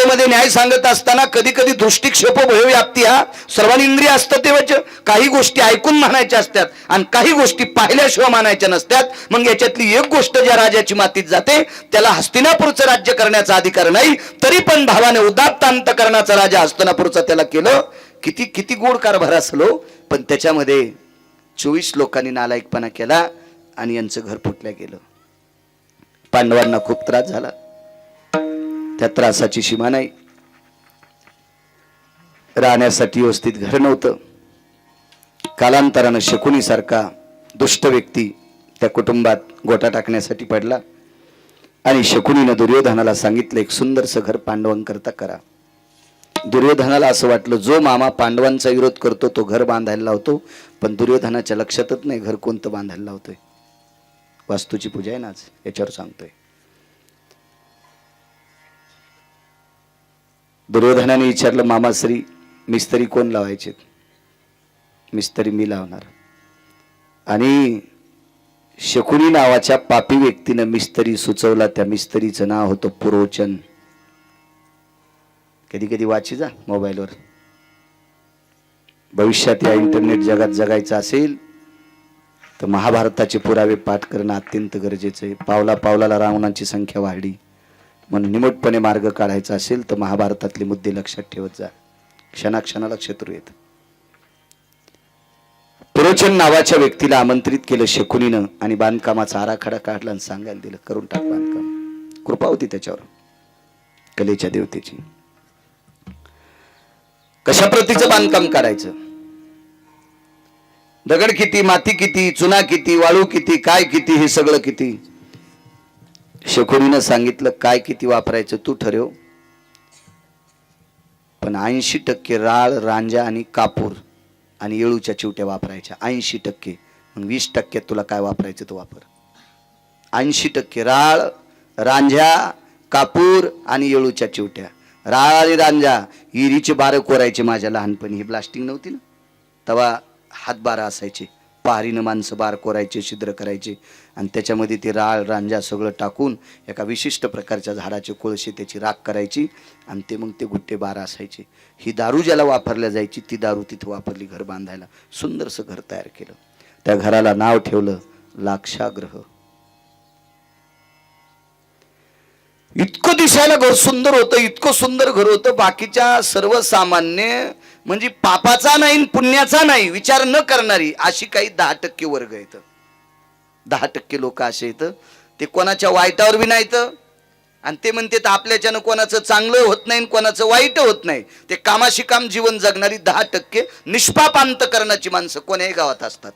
गीतेमध्ये न्याय सांगत असताना कधी कधी दृष्टिक्षेप भयव्याप्ती हा सर्वांनिंद्रिय असतं तेव्हाच काही गोष्टी ऐकून म्हणायच्या असतात आणि काही गोष्टी पाहिल्याशिवाय मानायच्या नसतात. मग याच्यातली एक गोष्ट ज्या राजाची मातीत जाते त्याला हस्तिनापूरचं राज्य करण्याचा अधिकार नाही, तरी पण भावाने उदात्त अंतकरणाचा राजा हस्तिनापूरचा त्याला केलं. किती किती गोड कारभार असलो, पण त्याच्यामध्ये 24 लोकांनी नालायकपणा केला आणि यांचं घर फुटल्या गेलं. पांडवांना खूप त्रास झाला. त्या त्रासाची सीमा नाही. राहण्यासाठी व्यवस्थित घर नव्हतं. कालांतरानं शकुनी सारखा दुष्ट व्यक्ती त्या कुटुंबात गोटा टाकण्यासाठी पडला आणि शकुनीनं दुर्योधनाला सांगितलं एक सुंदरसं घर पांडवांकरता करा. दुर्योधनाला असं वाटलं जो मामा पांडवांचा विरोध करतो तो घर बांधायला लावतो, पण दुर्योधनाच्या लक्षातच नाही घर कोणतं बांधायला लावतोय. वास्तूची पूजा आहे ना आज, याच्यावर सांगतोय. दुर्योधनाने विचारलं मामाश्री मिस्त्री कोण लावायचे? मिस्त्री मी लावणार. आणि शकुनी नावाच्या पापी व्यक्तीनं मिस्त्री सुचवला. त्या मिस्त्रीचं नाव होतं पुरोचन. कधी कधी वाची जा मोबाईलवर. भविष्यात या इंटरनेट जगात जगायचं असेल तर महाभारताचे पुरावे पाठ करणं अत्यंत गरजेचं आहे. पावला पावलाला रावणाची संख्या वाढली, म्हणून निमूटपणे मार्ग काढायचा असेल तर महाभारतातले मुद्दे लक्षात ठेवत जा. क्षणाक्षणाला शत्रू येत. पुरोचन नावाच्या व्यक्तीला आमंत्रित केलं शकुनीनं आणि बांधकामाचा आराखडा काढला आणि सांगायला दिलं करून टाक बांधकाम. कृपा होती त्याच्यावर कलेच्या देवतेची. कशा प्रतीचं बांधकाम करायचं? दगड किती, माती किती, चुना किती, वाळू किती, काय किती, हे सगळं किती. शकुनीनं सांगितलं काय किती वापरायचं तू ठरव, पण 80% राळ, रांजा आणि कापूर आणि येळूच्या चिवट्या वापरायच्या. 80%. मग 20% तुला काय वापरायचं तो वापर. 80% राळ, रांजा, कापूर आणि येळूच्या चिवट्या. राळ आणि रांजा इरीचे बारं कोरायचे. माझ्या लहानपणी ही ब्लास्टिंग नव्हती ना, तेव्हा हातबारा असायचे. पहारीनं माणसं बार कोरायचे, छिद्र करायचे आणि त्याच्यामध्ये ते राळ रांजा सगळं टाकून एका विशिष्ट प्रकारच्या झाडाचे कोळसे त्याची राख करायची आणि ते मग ते गुट्टे बारा असायचे. ही दारू ज्याला वापरल्या जायची ती दारू तिथं वापरली घर बांधायला. सुंदरसं घर तयार केलं. त्या घराला नाव ठेवलं लाक्षागृह. इतकं दिसायला घर सुंदर होतं, इतकं सुंदर घर होतं. बाकीच्या सर्वसामान्य म्हणजे पापाचा नाही पुण्याचा नाही विचार न करणारी अशी काही 10% वर्ग येतं. 10% लोक असे येतं ते कोणाच्या वाईटावर बी नाहीत आणि ते म्हणते आपल्याच्यानं कोणाचं चांगलं होत नाही कोणाचं वाईट होत नाही. ते कामाशी काम जीवन जगणारी 10% निष्पाप अंतकरणाची माणसं कोण्याही गावात असतात.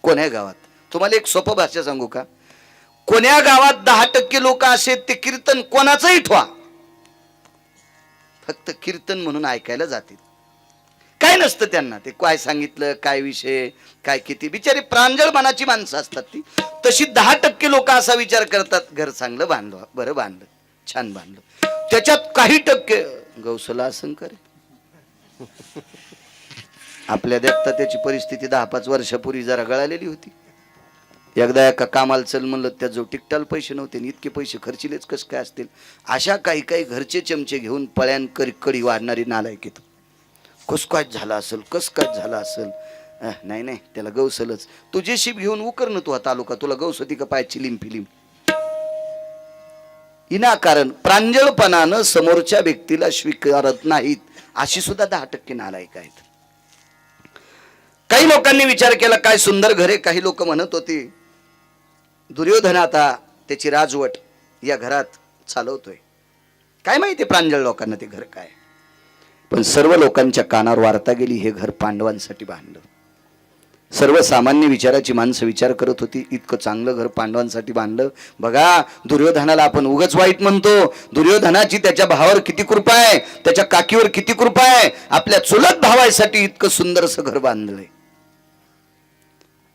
कोण्याही गावात. तुम्हाला एक सोपं भाषा सांगू का? कोण्या गावात 10% लोक असे ते कीर्तन कोणाचंही ठेवा, फक्त कीर्तन म्हणून ऐकायला जातील. काय नसतं त्यांना. ते काय सांगितलं, काय विषय, काय किती. बिचारी प्रांजळ मनाची माणसं असतात ती. तशी 10% लोक असा विचार करतात घर चांगलं बांधलं, बरं बांधलं, छान बांधलं. त्याच्यात काही टक्के गौसला असं करे. आपल्या देखता त्याची परिस्थिती 10-5 वर्षापूर्वी जरा गळालेली होती. एकदा एका कामाला चल म्हणलं, त्याजवळ टिकटाल पैसे नव्हते आणि इतके पैसे खर्चिलेच कसं काय असतील. अशा काही काही घरचे चमचे घेऊन पळ्यान कडी वाढणारी नालायक येतो. कस काय झाला असेल, कस काय झाला असेल. नाही नाही त्याला गौसलच. तू जेसीबी घेऊन उकरणं तू हा तालुका, तुला गौस होती का पाय चिलीम फिलीम. विनाकारण प्रांजळपणानं समोरच्या व्यक्तीला स्वीकारत नाहीत अशी सुद्धा 10% नालायक आहेत. काही लोकांनी विचार केला काय सुंदर घरे. काही लोक म्हणत होते दुर्योधन आता त्याची राजवट या घरात चालवतोय. काय माहिती प्रांजळ लोकांना ते घर काय. पण सर्व लोकांच्या कानावर वार्ता गेली हे घर पांडवांसाठी बांधलं. सर्वसामान्य विचाराची माणसं विचार करत होती इतकं चांगलं घर पांडवांसाठी बांधलं. बघा दुर्योधनाला आपण उगाच वाईट म्हणतो. दुर्योधनाची त्याच्या भावावर किती कृपा आहे, त्याच्या काकीवर किती कृपा आहे. आपल्या चुलत भावासाठी इतकं सुंदरसं घर बांधलंय.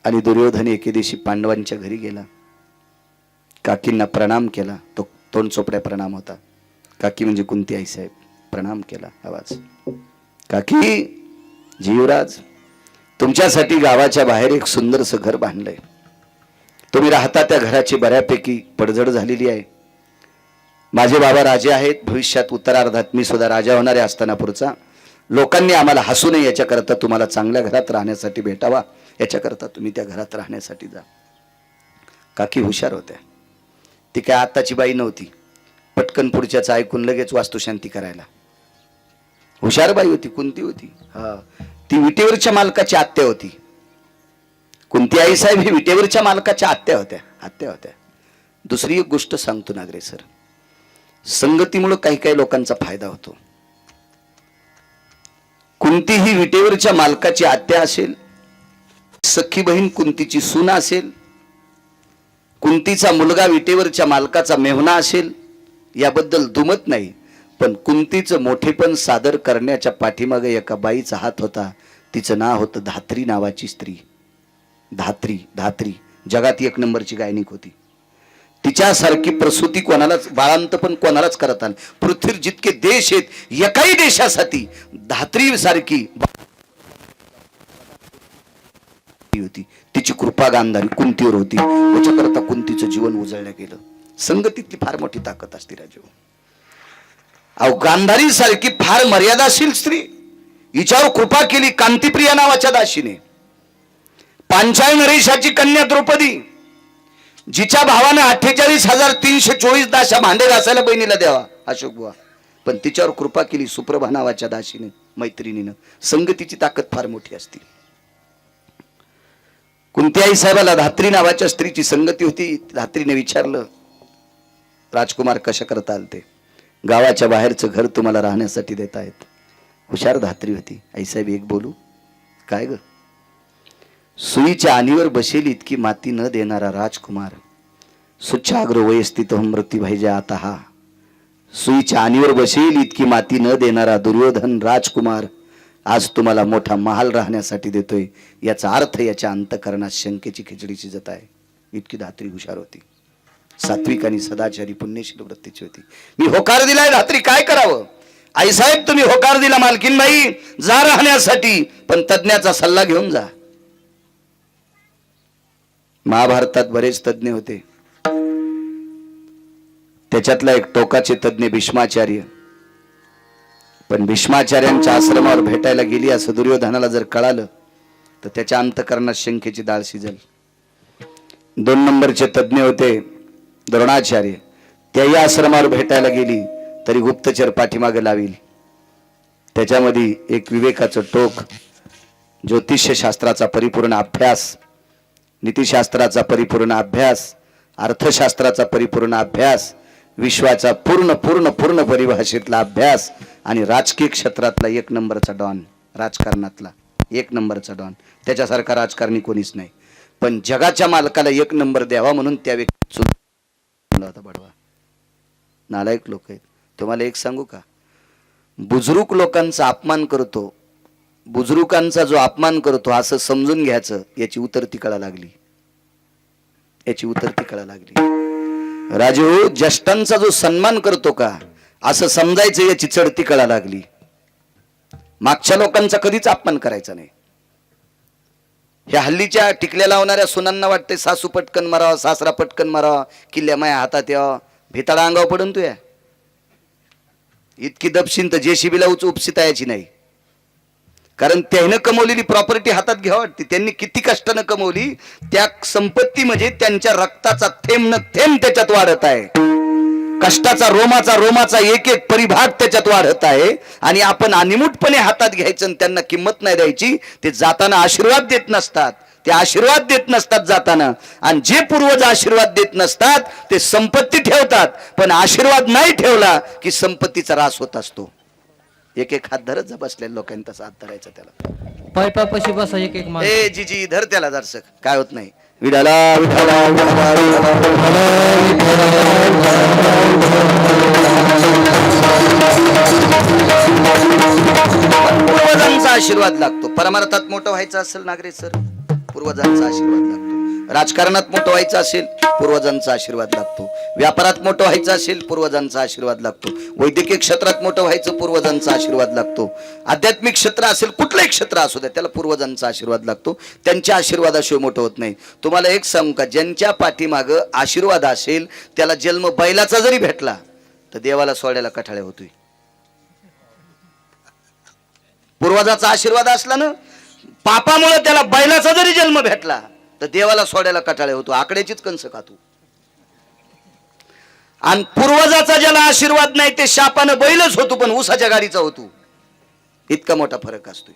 आणि दुर्योधन एके दिवशी पांडवांच्या घरी गेला. काकींना प्रणाम केला. तो तोंड चोपड्या प्रणाम होता. काकी म्हणजे कुंती आई साहेब. प्रणाम केला आवाज. काकी जीवराज तुमच्यासाठी गावाच्या बाहेर एक सुंदरसं घर बांधलंय. तुम्ही राहता त्या घराची बऱ्यापैकी पडझड झालेली आहे. माझे बाबा राजे आहेत, भविष्यात उत्तरार्धात मी सुद्धा राजा होणार आहे हस्तिनापूरचा. लोकांनी आम्हाला हसू नये याच्याकरता तुम्हाला चांगल्या घरात राहण्यासाठी भेटावा याच्याकरता तुम्ही त्या घरात राहण्यासाठी जा. काकी हुशार होत्या. ती काय आत्ताची बाई नव्हती, पटकन पुढच्याच ऐकून लगेच वास्तुशांती करायला. हुशार बाई होती. कुंती होती, हा, ती विटेवरच्या मालकाची आत्या होती. कुंती आई साहेब ही विटेवरच्या मालकाच्या आत्या होत्या. दुसरी एक गोष्ट सांगतो नागरे सर, संगतीमुळे काही काही लोकांचा फायदा होतो. कुंती ही विटेवरच्या मालकाची आत्या असेल, सख्खी बहीण कुंतीची सून असेल, कुंतीचा मुलगा विटेवरच्या मालकाचा मेहुणा असेल, याबद्दल दुमत नाही. पण कुंतीचं मोठेपण सादर करण्याच्या पाठीमागे एका बाईचा हात होता. तिचं नाव होतं धात्री नावाची स्त्री. धात्री जगात एक नंबरची गायनिक होती. तिच्यासारखी प्रसूती कोणालाच, बाळांत पण कोणालाच करत आलं. पृथ्वीवर जितके देश आहेत, एकाही देशासाठी धात्री सारखी होती. तिची कृपा गांधारी कुंतीवर होती. त्याच्याकरता कुंतीचं जीवन उजळलं गेलं. संगतीतली फार मोठी ताकद असते राजू. अहो, गांधारी सारखी फार मर्यादाशील स्त्री, हिच्यावर कृपा केली कांतीप्रिया नावाच्या दासीने. पांचाळ नरेशाची कन्या द्रौपदी, जिच्या भावाने 48,324 दाशा भांडे घासायला बहिणीला द्यावा अशोक बुवा, पण तिच्यावर कृपा केली सुप्रभा नावाच्या दासीने, मैत्रिणीनं. संगतीची ताकद फार मोठी असते. कुंती आई साहेबाला धात्री नावाच्या स्त्रीची संगती होती. धात्रीने विचारलं, राजकुमार कशा करता आल ते? गावाच्या बाहेरचं घर तुम्हाला राहण्यासाठी देत आहेत. हुशार धात्री होती. आईसाहेब एक बोलू काय ग? सुईच्या आणीवर बसेल इतकी माती न देणारा राजकुमार, सुच्छाग्र वयस्थित मृत्यू भाईजा आता हा. सुईच्या आणीवर बसेल इतकी माती न देणारा दुर्योधन राजकुमार आज तुम्हाला मोठा महाल राहण्यासाठी देतोय. याचा अर्थ याच्या अंतकरणात शंकेची खिचडी शिजत आहे. इतकी धात्री हुशार होती. सात्विक आणि सदाचारी पुण्यशील वृत्तीची होती. मी होकार दिलाय धात्री, काय करावं? आईसाहेब तुम्ही होकार दिला मालकीनबाई जा राहण्यासाठी, पण तज्ञाचा सल्ला घेऊन जा. महाभारतात बरेच तज्ञ होते, त्याच्यातला एक टोकाचे तज्ञ भीष्माचार्य. पण भीष्माचार्यांच्या आश्रमावर भेटायला गेली असं दुर्योधनाला जर कळालं तर त्याच्या अंतकरणात शंकेची डाळ शिजल. 2 नंबरचे तज्ञ होते द्रोणाचार्य. त्याही आश्रमावर भेटायला गेली तरी गुप्तचर पाठीमागे लावील. त्याच्यामध्ये एक विवेकाचं टोक, ज्योतिष्य शास्त्राचा परिपूर्ण अभ्यास, नीतिशास्त्राचा परिपूर्ण अभ्यास, अर्थशास्त्राचा परिपूर्ण अभ्यास, विश्वाचा पूर्ण पूर्ण पूर्ण परिभाषेतला अभ्यास आणि राजकीय क्षेत्रातला 1 नंबरचा डॉन, राजकारणातला 1 नंबरचा डॉन. त्याच्यासारखा राजकारणी कोणीच नाही. पण जगाच्या मालकाला 1 नंबर द्यावा म्हणून त्या व्यक्ती होता बडवा. नालायक लोक आहेत. तुम्हाला एक सांगू का, बुजुर्ग लोकांचा अपमान करतो, बुजुर्गांचा जो अपमान करतो असं समजून घ्यायचं, याची उतरती कळा लागली. राजू ज्येष्ठांचा जो सन्मान करतो का असं समजायचं, याची चढती कळा लागली. मागच्या लोकांचा कधीच अपमान करायचा नाही. ह्या हल्लीच्या टिकल्या लावणाऱ्या सुनांना वाटते सासू पटकन मारावा, सासरा पटकन मारावा, किल्ल्या माया हातात यावा, भेताळा अंगावर पडून तू या. इतकी दपशीन तर जेसीबीला उपसिता याची नाही. कारण त्याने कमवलेली प्रॉपर्टी हातात घ्यावं वाटते. त्यांनी किती कष्टानं कमवली, त्या संपत्ती म्हणजे त्यांच्या रक्ताचा थेंब न थेंब त्याच्यात वाढत आहे. कष्टाचा रोमाचा एक एक परिभाग त्याच्यात वाढत आहे. आणि आपण अनिमुटपणे हातात घ्यायचं आणि त्यांना किंमत नाही द्यायची. ते जाताना आशीर्वाद देत नसतात, ते आशीर्वाद देत नसतात जाताना. आणि जे पूर्वज आशीर्वाद देत नसतात ते संपत्ती ठेवतात, पण आशीर्वाद नाही ठेवला की संपत्तीचा ऱ्हास होत असतो. एक एक हात धरत जा बसलेल्या लोकांनी तसा हात धरायचा त्याला. पायपापाशी बसा एक एक माणूस. ए जीजी धर त्याला दर्शक, काय होत नाही. विडाला पूर्वजांचा आशीर्वाद लागतो. परमार्थात मोठं व्हायचं असेल नागरे सर, पूर्वजांचा आशीर्वाद लागतो. राजकारणात मोठं व्हायचं असेल पूर्वजांचा आशीर्वाद लागतो. व्यापारात मोठं व्हायचं असेल पूर्वजांचा आशीर्वाद लागतो. वैद्यकीय क्षेत्रात मोठं व्हायचं पूर्वजांचा आशीर्वाद लागतो. आध्यात्मिक क्षेत्र असेल, कुठलंही क्षेत्र असू द्या, त्याला पूर्वजांचा आशीर्वाद लागतो. त्यांच्या आशीर्वादाशिवाय मोठं होत नाही. तुम्हाला एक सांगू का, ज्यांच्या पाठीमागं आशीर्वाद असेल त्याला जन्म बैलाचा जरी भेटला तर देवाला सोडायला कठाळे होतोय. पूर्वजाचा आशीर्वाद असला ना, पापामुळे त्याला बैलाचा जरी जन्म भेटला तर देवाला सोडायला कठाळे होतो. आकड्याचीच कंस खातो. आणि पूर्वजाचा ज्याला आशीर्वाद नाही ते शापानं बैलच होतो, पण ऊसाच्या गाडीचा होतो. इतका मोठा फरक असतोय.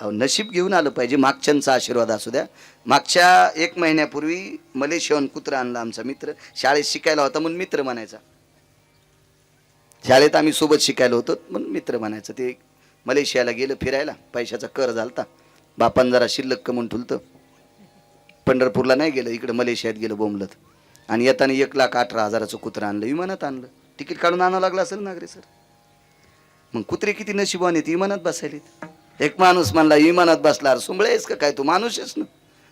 अहो, नशीब घेऊन आलं पाहिजे. मागच्यांचा आशीर्वाद असू द्या. मागच्या 1 महिन्यापूर्वी मलेशियन कुत्रा आणला आमचा मित्र. शाळेत शिकायला होता म्हणून मित्र म्हणायचा. शाळेत आम्ही सोबत शिकायला होतो म्हणून मित्र म्हणायचं. ते मलेशियाला गेलं फिरायला, पैशाचा कर झालता. बापान जरा शिल्लक कमवून ठुलतं. पंढरपूरला नाही गेलं, इकडे मलेशियात गेलं बोंबलत. आणि येताना 1,18,000चं कुत्रं आणलं. विमानात आणलं. तिकीट काढून आणावं लागलं असेल नागरे सर. मग कुत्रे किती नशिबाने आहेत, विमानात बसायलेत. एक माणूस म्हणला, विमानात बसला. सुंबळे आहेस का काय तू? माणूस आहेस ना,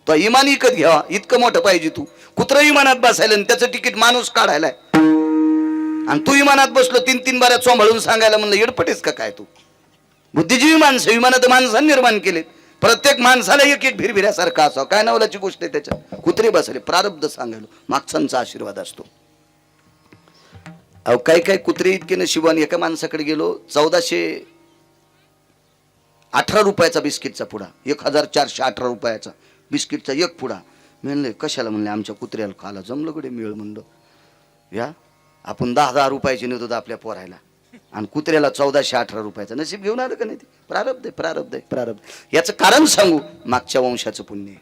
तो विमान विकत घ्यावा, इतकं मोठं पाहिजे तू. कुत्रं विमानात बसायला आणि त्याचं तिकीट माणूस काढायलाय. आणि तू विमानात बसलो 3-3 बाऱ्या चोंभाळून सांगायला म्हणलं येडपटेस का काय तू? बुद्धिजीवी माणसं, विमानात माणसांनी निर्माण केलेत. प्रत्येक माणसाला एक एक भिरभिऱ्यासारखा असावं. काय नवलाची गोष्ट आहे त्याच्यात? कुत्रे बसले. प्रारब्ध सांगायलो, मागचांचा आशीर्वाद असतो. अहो, काही कुत्रे इतके नशिबाने. एका माणसाकडे गेलो, 1418 रुपयाचा बिस्किटचा पुडा, 1418 रुपयाचा बिस्किटचा एक पुडा. म्हणले कशाला? म्हणले आमच्या कुत्र्याला खाला जमलं कडे मिळ. म्हणलं या आपण 10,000 रुपयाचे नेत होतो आपल्या पोरायला, आणि कुत्र्याला 1418 रुपयाचा. नशीब घेऊन आलं का नाही? ते प्रारब्ध आहे, प्रारब्ध आहे, प्रारब्ध. याचं कारण सांगू, मागच्या वंशाचं पुण्य आहे,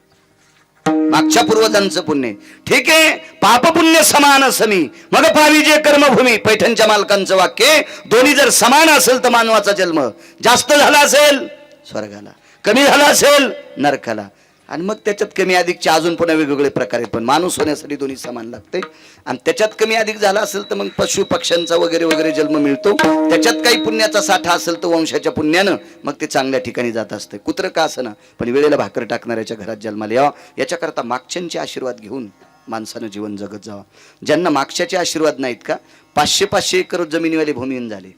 मागच्या पूर्वजांचं पुण्य. ठीक आहे, पाप पुण्य समान समी मग पावी जे कर्मभूमी. पैठणच्या मालकांचं वाक्य. दोन्ही जर समान असेल तर मानवाचा जन्म जास्त झाला असेल स्वर्गाला, कमी झाला असेल नरकाला. आणि मग त्याच्यात कमी अधिकचे अजून पुन्हा वेगवेगळे प्रकार आहेत. पण माणूस होण्यासाठी दोन्ही समान लागते. आणि त्याच्यात कमी अधिक झाला असेल तर मग पशु पक्ष्यांचा वगैरे वगैरे जन्म मिळतो. त्याच्यात काही पुण्याचा साठा असेल तर वंशाच्या पुण्यानं मग ते चांगल्या ठिकाणी जात असते. कुत्र का असं ना, पण वेळेला भाकर टाकणाऱ्याच्या घरात जन्माला यावं, याच्याकरता मागच्यांचे आशीर्वाद घेऊन माणसानं जीवन जगत जावं. ज्यांना मागच्याचे आशीर्वाद नाहीत का, 500-500 एकर जमिनीवाले भूमिहीन झाले.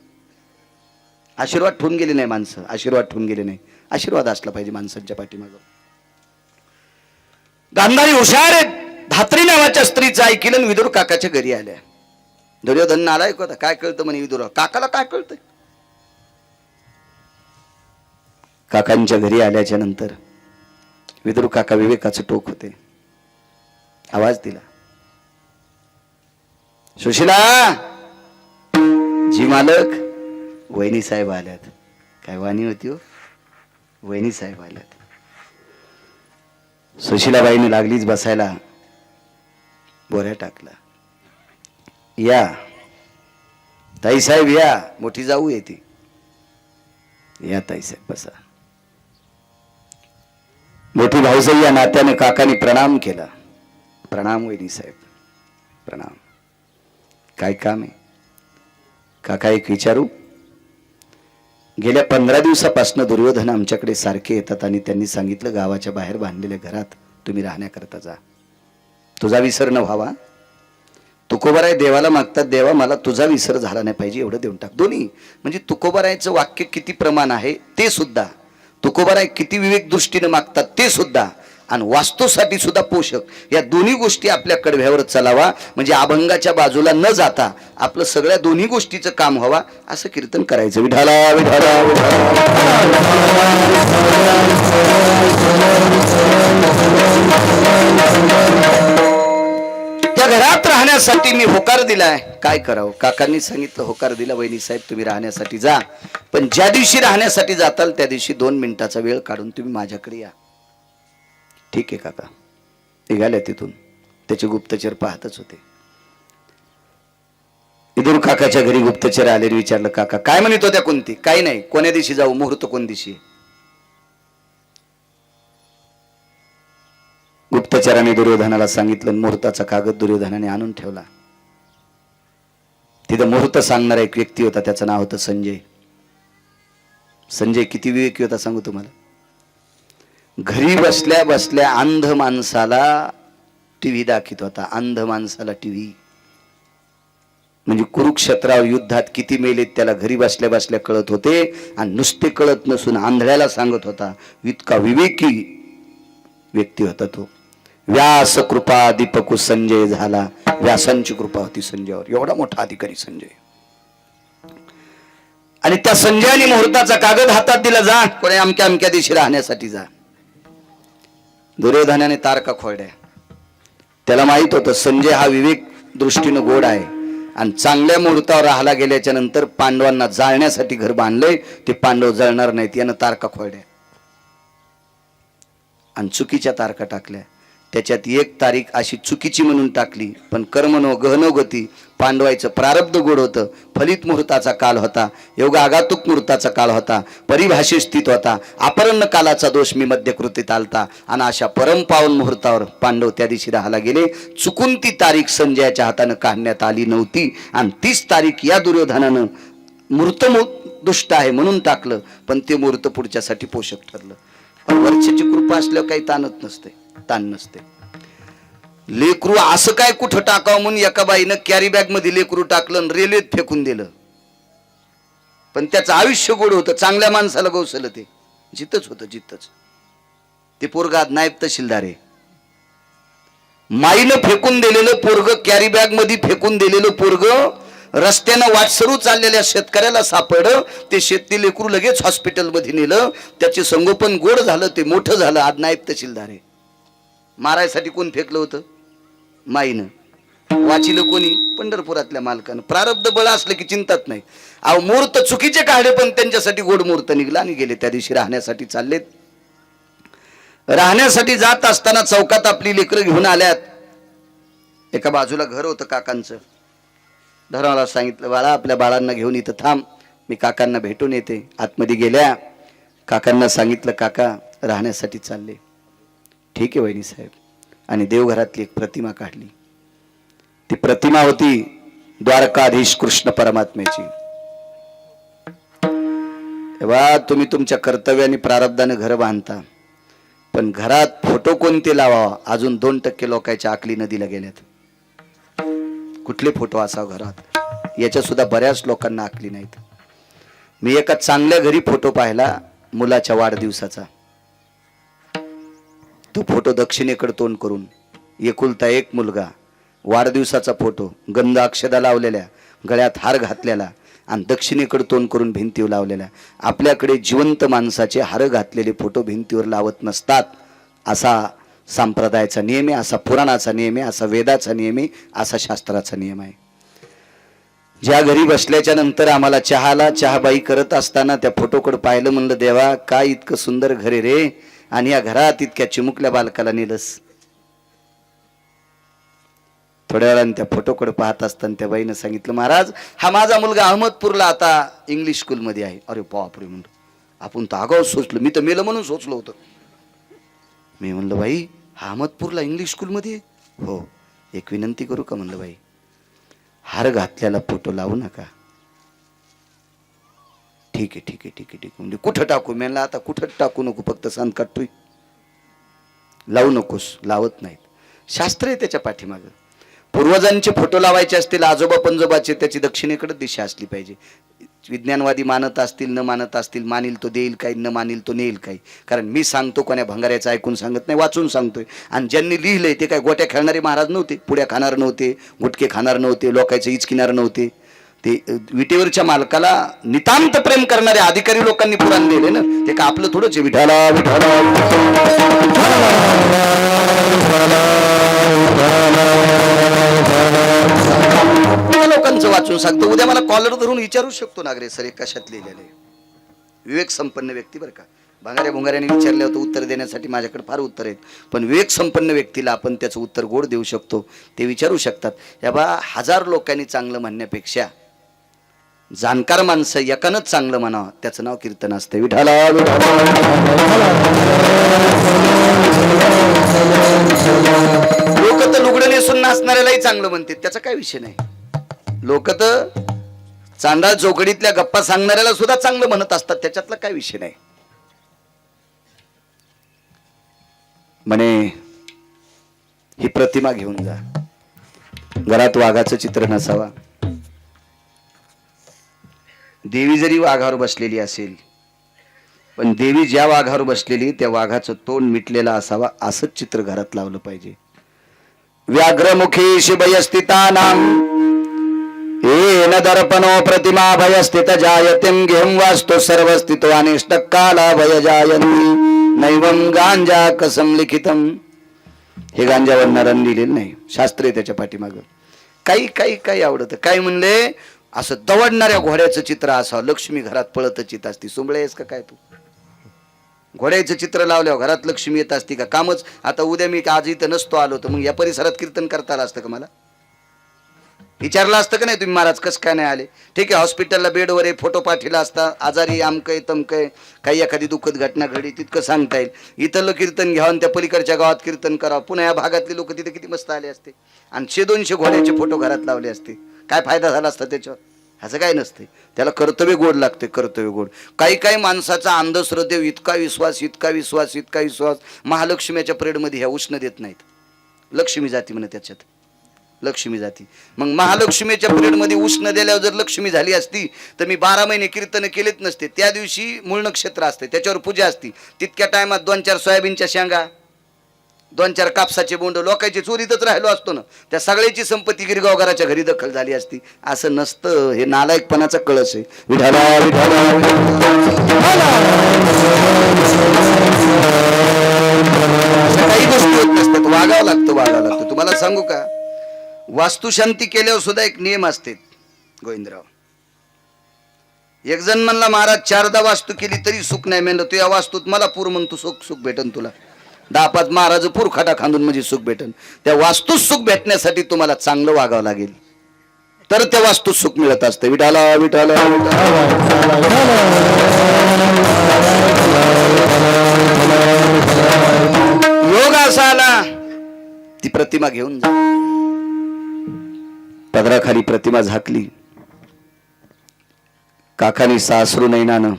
आशीर्वाद ठेवून गेले नाही माणसं, आशीर्वाद ठेवून गेले नाही. आशीर्वाद असला पाहिजे माणसांच्या पाठीमागं. गांधारी हुशार आहेत. धात्री नावाच्या स्त्रीचं ऐकलं, विदुर काकाच्या घरी आल्या. दुर्योधन नालायक होता. काय कळतं म्हणे विदुर? काकाला काय कळतंय? काकांच्या घरी आल्याच्या नंतर विदुर काका विवेकाचं टोक होते. आवाज दिला, सुशिला जी मालक, वहिनी साहेब आल्यात. काय वाणी होती हो, वहिनी साहेब आल्यात. सुशिलाबाईने लागलीच बसायला, बोऱ्या टाकला. या ताईसाहेब या, मोठी जाऊ येते. या ताईसाहेब बसा. मोठी भाऊसाई या नात्याने काकाने प्रणाम केला. प्रणाम वहिनी साहेब, प्रणाम. काय काम आहे काका? एक विचारू? गेल्या 15 दिवसापासून दुर्योधन आमच्याकडे सारखे येतात आणि त्यांनी सांगितलं गावाच्या बाहेर बांधलेल्या घरात तुम्ही राहण्याकरता जा. तुझा विसर न व्हावा. तुकोबाराय देवाला मागतात, देवा मला तुझा विसर झाला नाही पाहिजे एवढं देऊन टाक. दोन्ही म्हणजे तुकोबारायचं वाक्य किती प्रमाण आहे ते सुद्धा, तुकोबाराय किती विवेक दृष्टीने मागतात ते सुद्धा, आणि वास्तूसाठी सुद्धा पोषक. या दोन्ही गोष्टी आपल्या कडव्यावर चलावा, म्हणजे अभंगाच्या बाजूला न जाता आपलं सगळ्या दोन्ही गोष्टीचं काम व्हावा असं कीर्तन करायचं. विठाला विठाला त्या घरात राहण्यासाठी मी होकार दिलाय. काय करावं? काकांनी सांगितलं होकार दिला, वहिनी साहेब तुम्ही राहण्यासाठी जा, पण ज्या दिवशी राहण्यासाठी जाताल त्या दिवशी 2 मिनिटाचा वेळ काढून तुम्ही माझ्याकडे या. ठीक आहे काका. निघाल्या तिथून. त्याचे गुप्तचर पाहतच होते. विदुर काकाच्या घरी गुप्तचर आले. विचारलं काका काय म्हणत होत्या? कोणती? काही नाही. कोण्या दिवशी जाऊ? मुहूर्त कोण दिवशी? गुप्तचराने दुर्योधनाला सांगितलं. मुहूर्ताचा कागद दुर्योधनाने आणून ठेवला. तिथं मुहूर्त सांगणारा एक व्यक्ती होता. त्याचं नाव होतं संजय. संजय किती विवेकी होता सांगू तुम्हाला. घरी बसल्या बसल्या अंध माणसाला टीव्ही दाखवत होता. अंध माणसाला टीव्ही म्हणजे कुरुक्षेत्रावर युद्धात किती मेलेत त्याला घरी बसल्या बसल्या कळत होते. आणि नुसते कळत नसून आंधळ्याला सांगत होता. इतका विवेकी व्यक्ती होता तो. व्यास कृपा दीपकु संजय झाला. व्यासांची कृपा होती संजयावर, एवढा मोठा अधिकारी संजय. आणि त्या संजयाने मुहूर्ताचा कागद हातात दिला, जा कोणी अमक्या अमक्या दिवशी राहण्यासाठी जा. दुर्योधनाने तारका खोडल्या. त्याला माहित होतं संजय हा विवेक दृष्टीनं गोड आहे आणि चांगल्या मुहूर्तावर राहायला गेल्याच्या नंतर पांडवांना जाळण्यासाठी घर बांधलंय, ते पांडव जळणार नाहीत. यानं तारका खोडल्या आणि चुकीच्या तारखा टाकल्या. त्याच्यात एक तारीख अशी चुकीची म्हणून टाकली, पण कर्मनो गहनो गती, पांडवायचं प्रारब्ध गोड होतं. फलित मुहूर्ताचा काल होता, योग आगातुक मुहूर्ताचा काळ होता, परिभाषेत स्थित होता. अपरन्न कालाचा दोष मी मध्यकृतीत आलता आणि अशा परमपावन मुहूर्तावर पांडव त्या दिवशी राहायला गेले. चुकून ती तारीख संजयाच्या हातानं काढण्यात आली नव्हती आणि तीच तारीख या दुर्योधनानं मूर्त दुष्ट आहे म्हणून टाकलं, पण ते मूर्त पुढच्यासाठी पोषक ठरलं. पण वरच्याची कृपा असल्यावर काही ताण नसते. लेकरू असं काय कुठं टाकावं म्हणून एका बाईनं कॅरी बॅग मध्ये लेकरू टाकलं आणि रेल्वेत फेकून दिलं, पण त्याचं आयुष्य गोड होतं. चांगल्या माणसाला गवसलं ते जिथंच होतं, जिथंच. ते पोरगा नायब तहसीलदार आहे. माईनं फेकून दिलेलं पोरग, कॅरी बॅग मध्ये फेकून दिलेलं पोरग रस्त्यानं वाटसरू चाललेल्या शेतकऱ्याला सापडलं. ते शेती लेकरू लगेच हॉस्पिटलमध्ये नेलं. त्याचे संगोपन गोड झालं, ते मोठं झालं. आज नायब तहसीलदार आहे. मारायसाठी कोण फेकलं होतं? माईनं. वाचिलं कोणी? पंढरपुरातल्या मालकानं. प्रारब्ध बळ असलं की चिंतात नाही. अहो मुहूर्त चुकीचे काढले, पण त्यांच्यासाठी गोड मुहूर्त निघला आणि गेले. त्या दिवशी राहण्यासाठी चाललेत. राहण्यासाठी जात असताना चौकात आपली लेकरं घेऊन आल्यात. एका बाजूला घर होतं काकांचं. धर्माला सांगितलं, बाळा आपल्या बाळांना घेऊन इथं थांब, मी काकांना भेटून येते. आतमध्ये गेल्या. काकांना सांगितलं, काका राहण्यासाठी चालले. ठीक आहे वहिनी साहेब. आणि देवघरातली एक प्रतिमा काढली. ती प्रतिमा होती द्वारकाधीश कृष्ण परमात्म्याची. तेव्हा तुम्ही तुमच्या कर्तव्याने प्रारब्धाने घर बांधता, पण घरात फोटो कोणते लावावा अजून 2% लोकांच्या आकली नदीला गेल्यात. कुठले फोटो असावं घरात याच्या सुद्धा बऱ्याच लोकांना आकली नाहीत. मी एका चांगल्या घरी फोटो पाहिला मुलाच्या वाढदिवसाचा. तो फोटो दक्षिणेकडे तोंड करून, एकुलता एक मुलगा, वाढदिवसाचा फोटो, गंध अक्षदा लावलेल्या, गळ्यात हार घातलेला आणि दक्षिणेकडे तोंड करून भिंतीवर लावलेला. आपल्याकडे जिवंत माणसाचे हार घातलेले फोटो भिंतीवर लावत नसतात. असा संप्रदायाचा नियम आहे, असा पुराणाचा नियम आहे, असा वेदाचा नियम आहे, असा शास्त्राचा नियम आहे. ज्या घरी बसल्याच्या नंतर आम्हाला चहाबाई करत असताना त्या फोटोकडे पाहिलं, म्हणलं देवा काय इतकं सुंदर घर आहे रे, आणि या घरात इतक्या चिमुकल्या बालकाला नेलस. थोड्या वेळाने त्या फोटोकडे पाहत असताना त्या बाईनं सांगितलं, महाराज हा माझा मुलगा अहमदपूरला आता इंग्लिश स्कूलमध्ये आहे. अरे बापरे म्हणलं, आपण तर आगाऊ सोचलो, मी तर मेलं म्हणून सोचलो होतं. मी म्हणलं बाई हा अहमदपूरला इंग्लिश स्कूलमध्ये? हो. एक विनंती करू का म्हणलं बाई, हार घातल्याला फोटो लावू नका. ठीक आहे ठीक आहे ठीक आहे ठीक आहे. म्हणजे कुठं टाकू? मी म्हणलं आता कुठं टाकू नको, फक्त सांग काटतोय, लावू नकोस. लावत नाहीत. शास्त्र आहे त्याच्या पाठीमागं. पूर्वजांचे फोटो लावायचे असतील, आजोबा पंजोबाचे, त्याची दक्षिणेकडे दिशा असली पाहिजे. विज्ञानवादी मानत असतील, न मानत असतील, मानील तो देईल काही, न मानील तो नेईल काही. कारण मी सांगतो कोण्या भंगाऱ्याचं ऐकून सांगत नाही, वाचून सांगतोय. आणि ज्यांनी लिहिलंय ते काय गोट्या खेळणारे महाराज नव्हते, पुड्या खाणार नव्हते, गुटके खाणार नव्हते, लोकांचे इचकिनार नव्हते. ते विटेवरच्या मालकाला नितांत प्रेम करणारे अधिकारी लोकांनी पुराण लिहिले ना. ते का आपलं थोडंच आहे, विठाला विठाला लोकांचं वाचून सांगतो. उद्या मला कॉलर धरून विचारू शकतो नागरे सर हे कशात लिहिलेलं आहे. विवेक संपन्न व्यक्ती बरं का. भांगाऱ्या भुंगाऱ्याने विचारले होतं उत्तर देण्यासाठी माझ्याकडे फार उत्तर आहेत, पण विवेक संपन्न व्यक्तीला आपण त्याचं उत्तर गोड देऊ शकतो. ते विचारू शकतात. या बा 1000 लोकांनी चांगलं म्हणण्यापेक्षा जाणकार माणसं एकानंच चांगलं म्हणावं, त्याचं नाव कीर्तन असतं. विठाला लोक तर लुगडं नेसून नाचणाऱ्यालाही चांगलं म्हणतात, त्याचा काय विषय नाही. लोक तर चांदा चौकडीतल्या गप्पा सांगणाऱ्याला सुद्धा चांगलं म्हणत असतात, त्याच्यातला काय विषय नाही. म्हणे ही प्रतिमा घेऊन जा, घरात वाघाचं चित्र नसावा. देवी जरी वाघावर बसलेली असेल, पण देवी ज्या वाघावर बसलेली त्या वाघाचं तोंड मिटलेलं असावा, असंच चित्र घरात लावलं पाहिजे. व्याघ्रमुखी शिभयस्थितानां येन दर्पणो प्रतिमा भयस्थित जायतिं घेम वास्तु सर्वस्थितो अनिष्टकाला भय जायन्ति नैवं गांजा कसम लिखितम. हे गांजावर नरांनी लिहिलेलं नाही, शास्त्रीय त्याच्या पाठीमागं. काही काही काही आवडतं. काय म्हणले, असं दवडणाऱ्या घोड्याचं चित्र असावं, लक्ष्मी घरात पळतच येत असती. सुंबळे आहेस का काय तू? घोड्याचं चित्र लावल्यावर घरात लक्ष्मी येत असती का? कामच. आता उद्या मी आज इथं नसतो आलो तर मग या परिसरात कीर्तन करता आलं असतं का? मला विचारलं असतं का नाही तुम्ही महाराज कसं काय नाही आले? ठीक आहे, हॉस्पिटलला बेडवर आहे, फोटो पाठवला असता, आजारी आमकय तमकय, काही एखादी दुःखद घटना घडली तितकं सांगता येईल. इथलं कीर्तन घ्यावं, त्या पलीकडच्या गावात कीर्तन करावं, पुन्हा या भागातले लोक तिथे किती मस्त आले असते आणि 100-200 घोड्याचे फोटो घरात लावले असते. काय फायदा झाला असता त्याच्यावर? असं काय नसते. त्याला कर्तव्य गोड लागते, कर्तव्य गोड. काही काही माणसाचा अंधश्रद्धेव इतका विश्वास, इतका विश्वास, इतका विश्वास, महालक्ष्मीच्या परेडमध्ये ह्या उष्ण देत नाहीत. लक्ष्मी जाती म्हणे त्याच्यात, लक्ष्मी जाती. मग महालक्ष्मीच्या पिरियडमध्ये उष्ण दिल्यावर जर लक्ष्मी झाली असती तर मी 12 महिने कीर्तन केलेच नसते. त्या दिवशी मूळ नक्षत्र असते, त्याच्यावर पूजा असती. तितक्या टायमात 2-4 सोयाबीनच्या शेंगा, 2-4 कापसाचे बोंड लोकांची चोरीतच राहिलो असतो ना. त्या सगळ्याची संपत्ती गिरगावकराच्या घरी दखल झाली असती. असं नसतं. हे नालायकपणाचा कळस आहे. विठाला विठाला काही गोष्टी होत नसतात. वागावं लागतं, वागावं लागतं. तुम्हाला सांगू का, वास्तुशांती केल्यावर सुद्धा एक नियम असते गोविंदराव. एक जण म्हणला महाराज 4दा वास्तू केली तरी सुख नाही. म्हणलं तू या वास्तूत मला पूर, मग तू सुख भेटन तुला. 10-5 महाराज पूर खाटा खांदून म्हणजे सुख भेटन. त्या वास्तूत सुख भेटण्यासाठी तुम्हाला चांगलं वागावं लागेल, तर त्या वास्तूत सुख मिळत असतं. विठाला विठाला योग असा आला, ती प्रतिमा घेऊन जा. पदराखाली प्रतिमा झाकली. काकानी सासरू नैनानं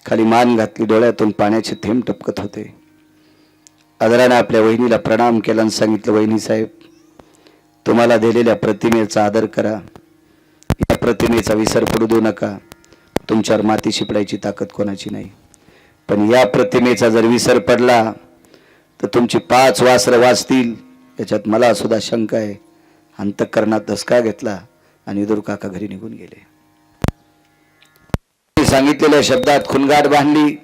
खाली मान घातली, डोळ्यातून पाण्याचे थेंब टपकत होते. आदराने आपल्या वहिनीला प्रणाम केला आणि सांगितलं, वहिनी साहेब, तुम्हाला दिलेल्या प्रतिमेचा आदर करा, या प्रतिमेचा विसर पडू देऊ नका. तुमच्यावर माती शिपडायची ताकद कोणाची नाही, पण या प्रतिमेचा जर विसर पडला तर तुमची 5 वासरं वाचतील, याच्यात मला सुद्धा शंका आहे. अंतःकरणात धसका घेतला आणि विदुर काका घरी निघून गेले. सांगितलेल्या शब्दात खुणगाट बांधली.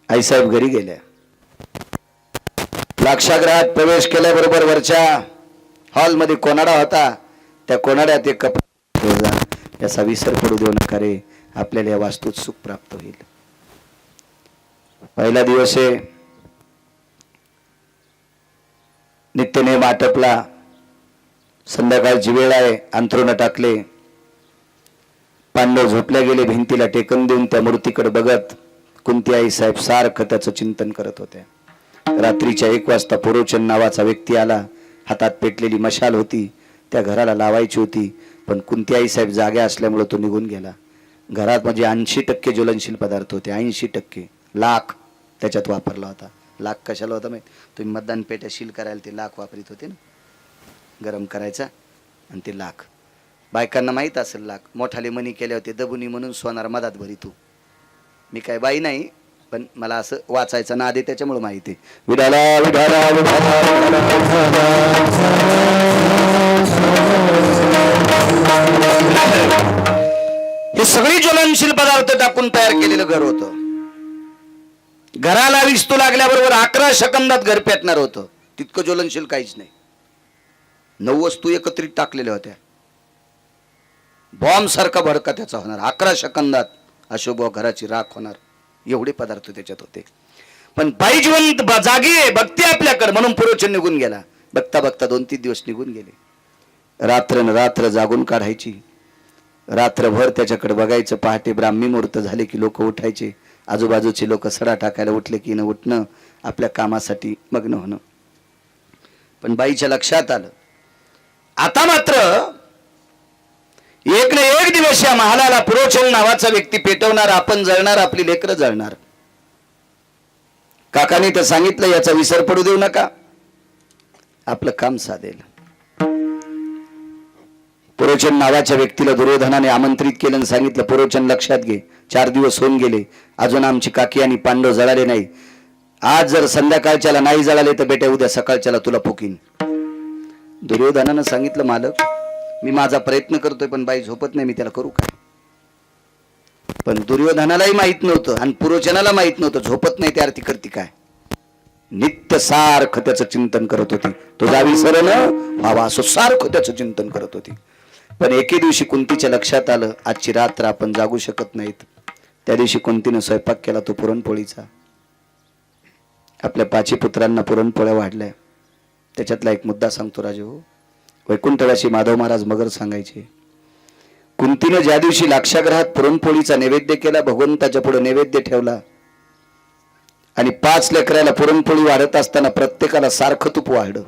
आईसाहेब घरी गेल्या. लाक्षागृहात प्रवेश केल्याबरोबर वरच्या हॉलमध्ये कोनाडा होता. त्या कोनाड्यात एक कपडा, याचा विसर पडू देऊ नका रे, आपल्याला या वास्तूत सुख प्राप्त होईल. पहिला दिवस आहे. नित्यनेम आटपला. संध्याकाळची वेळ आहे. अंथरुण टाकले. पांडव झोपल्या गेले. भिंतीला टेकन देऊन त्या मूर्तीकडे बघत कुंती आई साहेब सारखं त्याचं चिंतन करत होत्या. रात्रीच्या 1 वाजता पुरोचन नावाचा व्यक्ती आला. हातात पेटलेली मशाल होती, त्या घराला लावायची होती, पण कुंती आई साहेब जाग्या असल्यामुळे तो निघून गेला. घरात म्हणजे 80% ज्वलनशील पदार्थ होते. 80% लाख त्याच्यात वापरला होता. लाख कशाला होता माहिती? तुम्ही मतदान पेट्या सील करायला ते लाख वापरीत होते ना, गरम करायचा. आणि ते लाख बायकांना माहीत असेल. लाख मोठाले मनी केले होते दबुनी म्हणून सोनार मधात भरितो. मी काय बाई नाही, पण मला असं वाचायचं नाद आहे, त्याच्यामुळे माहिती आहे. विडाला विडाला हे सगळी ज्वलनशील पदार्थ टाकून तयार केलेलं घर होतं. घराला विस्तू लागल्याबरोबर 11 सेकंदात घर पेटणार होतं. तितकं ज्वलनशील काहीच नाही. 9 वस्तू एकत्रित टाकलेल्या होत्या. बॉम्ब सारखा भडका त्याचा होणार. 11 सेकंदात अशोभ घराची राख होणार. एवढे पदार्थ त्याच्यात होते. पण बाई जिवंत जागी आहे, बघते आपल्याकडे, म्हणून पुरोचन निघून गेला. बघता बघता 2-3 दिवस निघून गेले. रात्र जागून काढायची. रात्रभर त्याच्याकडे बघायचं. पहाटे ब्राह्मी मुहूर्त झाले की लोक उठायचे. आजूबाजूचे लोक सडा टाकायला उठले की न उठणं, आपल्या कामासाठी मग्न होणं. पण बाईच्या लक्षात आलं, आता मात्र एक ना एक दिवस या महालाला पुरोचन नावाचा व्यक्ती पेटवणार, आपण जळणार, आपली लेकरं जळणार. काकाने तर सांगितलं, याचा विसर पडू देऊ नका, आपलं काम साधेल. पुरोचन नावाच्या व्यक्तीला दुर्योधनाने आमंत्रित केलं आणि सांगितलं, पुरोचन लक्षात घे, 4 दिवस होऊन गेले, अजून आमची काकी आणि पांडव जळाले नाही. आज जर संध्याकाळच्याला नाही जळाले तर बेटा उद्या सकाळच्याला तुला फुकीन. दुर्योधनानं सांगितलं, मालक मी माझा प्रयत्न करतोय पण बाई झोपत नाही, मी त्याला करू काय? पण दुर्योधनालाही माहित नव्हतं आणि पुरोचनाला माहित नव्हतं झोपत नाही त्या अर्थी करते काय. नित्य सारखं त्याचं चिंतन करत होती. तुझा विसरण व्हावा असं सारखं त्याचं चिंतन करत होती. पण एके दिवशी कुंतीच्या लक्षात आलं, आजची रात्र आपण जागू शकत नाहीत. त्या दिवशी कुंतीनं स्वयंपाक केला तो पुरणपोळीचा. आपल्या 5 पुत्रांना पुरणपोळ्या वाढल्या. त्याच्यातला एक मुद्दा सांगतो राजे हो. वैकुंठवासी माधव महाराज मगर सांगायचे, कुंतीनं ज्या दिवशी लाक्षागृहात पुरणपोळीचा नैवेद्य केला, भगवंताच्या पुढे नैवेद्य ठेवला आणि 5 लेकराला पुरणपोळी वाढत असताना प्रत्येकाला सारखं तूप वाढलं.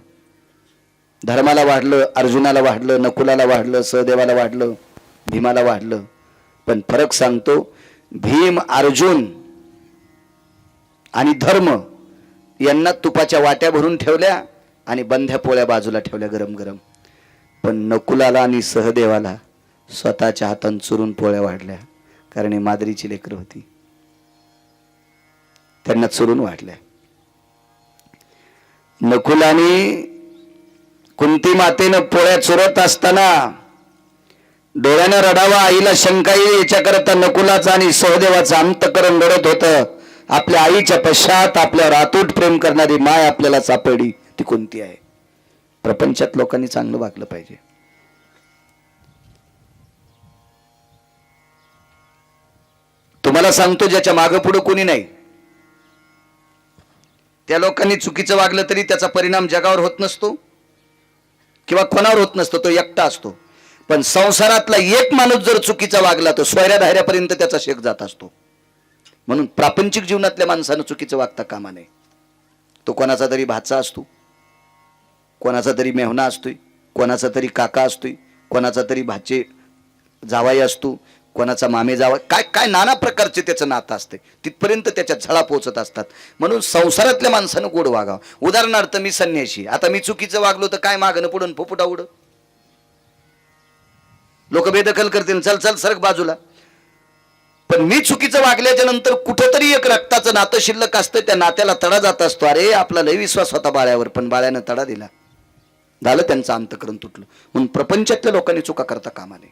धर्माला वाढलं, अर्जुनाला वाढलं, नकुलाला वाढलं, सहदेवाला वाढलं, भीमाला वाढलं. पण फरक सांगतो, भीम, अर्जुन आणि धर्म यांना तुपाच्या वाट्या भरून ठेवल्या आणि बंध्या पोळ्या बाजूला ठेवल्या गरम गरम. पण नकुलाला आणि सहदेवाला स्वतःच्या हातान चुरून पोळ्या वाढल्या, कारण ही मादरीची लेकरं होती, त्यांना चुरून वाढल्या. नकुलाने कुंती मातेनं पोळ्या चुरत असताना डोळ्यानं रडावा, आईला शंका येईल याच्याकरता नकुलाचा आणि सहदेवाचं अंतकरण रडत होतं. आपल्या आईच्या पश्चात आपल्यावर अतूट प्रेम करणारी माय आपल्याला सापडली, ती कुंती आहे. प्रपंचात लोकांनी चांगलं वागलं पाहिजे. तुम्हाला सांगतो, ज्याच्या मागं पुढे कोणी नाही त्या लोकांनी चुकीचं वागलं तरी त्याचा परिणाम जगावर होत नसतो किंवा कोणावर होत नसतो, तो एकटा असतो. पण संसारातला एक माणूस जर चुकीचा वागला तर सोयऱ्या धायऱ्यापर्यंत त्याचा शेक जात असतो. म्हणून प्रापंचिक जीवनातल्या माणसानं चुकीचं वागता कामा नये. तो कोणाचा तरी भाचा असतो, कोणाचा तरी मेहना असतोय, कोणाचा तरी काका असतोय, कोणाचा तरी भाचे जावाई असतो, कोणाचा मामे जावा, काय काय नाना प्रकारचे त्याचं नातं असते. तिथपर्यंत त्याच्या झळा पोहोचत असतात. म्हणून संसारातल्या माणसानं गोड वागावं. उदाहरणार्थ मी संन्याशी, आता मी चुकीचं वागलो तर काय मागणं पुढून फुफुटा उड, लोक बेदखल करतील, चल चल सरक बाजूला. पण मी चुकीचं वागल्याच्या नंतर कुठंतरी एक रक्ताचं नातं शिल्लक असतं, त्या नात्याला तडा जात असतो. अरे आपला लय विश्वास होता बाळ्यावर, पण बाळ्यानं तडा दिला, झालं त्यांचं अंतकरण तुटलं. म्हणून प्रपंचातल्या लोकांनी चुका करता कामा नये.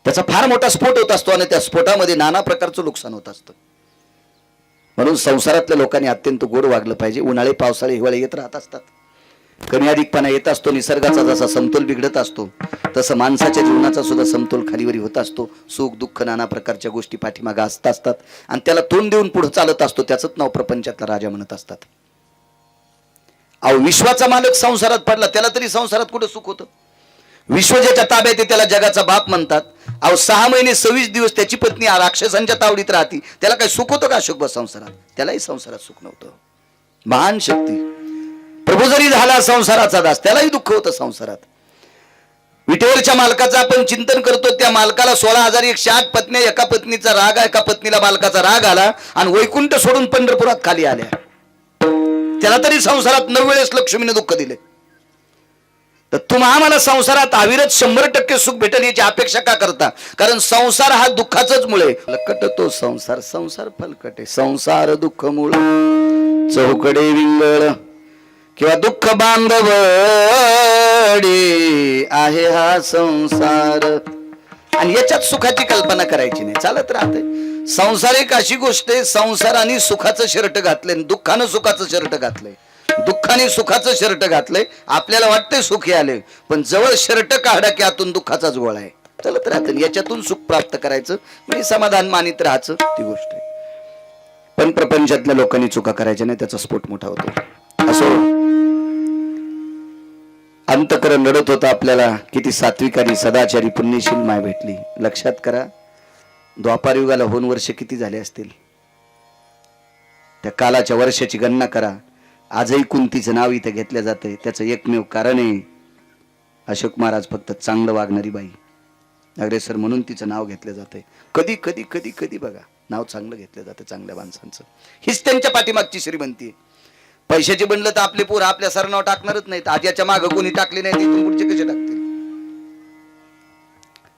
त्याचा फार मोठा स्फोट होत असतो आणि त्या स्फोटामध्ये नाना प्रकारचं नुकसान होत असतं. म्हणून संसारातल्या लोकांनी अत्यंत गोड वागलं पाहिजे. उन्हाळे पावसाळे हिवाळे येत राहत असतात, कमी अधिकपणा येत असतो. निसर्गाचा जसा समतोल बिघडत असतो तसं माणसाच्या जीवनाचा सुद्धा समतोल खालीवरी होत असतो. सुख दुःख नाना प्रकारच्या गोष्टी पाठीमागे असतात आणि त्याला तोंड देऊन पुढे चालत असतो. त्याचंच नाव प्रपंचातला राजा म्हणत असतात. अहो, विश्वाचा मालक संसारात पडला, त्याला तरी संसारात कुठं सुख होतं? विश्व ज्याच्या ताब्यात आहे त्याला जगाचा बाप म्हणतात. अहो, 6 महिने 26 दिवस त्याची पत्नी राक्षसांच्या तावडीत राहती, त्याला काही सुख होतं का अशोक संसारात? त्यालाही संसारात सुख नव्हतं. महान शक्ती प्रभू जरी झाला संसाराचा दास, त्यालाही दुःख होतं संसारात. विटेवरच्या मालकाचं आपण चिंतन करतो, त्या मालकाला 16,108 पत्न्या, एका पत्नीचा राग, एका पत्नीला मालकाचा राग आला आणि वैकुंठ सोडून पंढरपुरात खाली आल्या. त्याला तरी संसारात 9 वेळेस लक्ष्मीने दुःख दिले. तर तुम्हा आम्हाला संसारात अविरत 100% सुख भेटेल याची अपेक्षा का करता? कारण संसार हा दुःखाचंच मुळे. फलकट तो संसार, संसार फलकटे, संसार दुःख मूळ, चौकडे विंगळ किंवा दुःख बांधवडी आहे हा संसार. आणि याच्यात सुखाची कल्पना करायची नाही, चालत राहते. संसार एक अशी गोष्ट आहे, संसाराने सुखाचं शर्ट घातलंय, दुःखानं सुखाचं शर्ट घातलंय, दुःखाने सुखाचं शर्ट घातलंय. आपल्याला वाटतंय सुखी आले, पण जवळ शर्ट काढा की आतून दुःखाचाच गोळा आहे. चालत राहतं. याच्यातून सुख प्राप्त करायचं म्हणजे समाधान मानित राहायचं, ती गोष्ट आहे. पण प्रपंचातल्या लोकांनी चुका करायच्या नाही, त्याचा स्फोट मोठा होतो. असो, अंतकरण रडत होता. आपल्याला किती सात्विक आणि सदाचारी पुण्यशील माय भेटली. लक्षात करा, द्वापार युगाला होऊन वर्ष किती झाले असतील? त्या कालाच्या वर्षाची गणना करा. आजही कुंतीचं नाव इथे घेतलं जातंय. त्याचं एकमेव कारण आहे, अशोक महाराज फक्त चांगलं वागणारी बाई अग्रेसर म्हणून तिचं नाव घेतलं जातंय. कधी कधी कधी कधी बघा, नाव चांगलं घेतलं जातं चांगल्या माणसांचं. हीच त्यांच्या पाठीमागची श्रीमंती आहे. पैशाचे बनलं तर आपले पोर आपल्या सरनाव टाकणारच नाहीत. आज याच्या मागं कोणी टाकले नाही, तिथून पुढचे कसे टाकतील?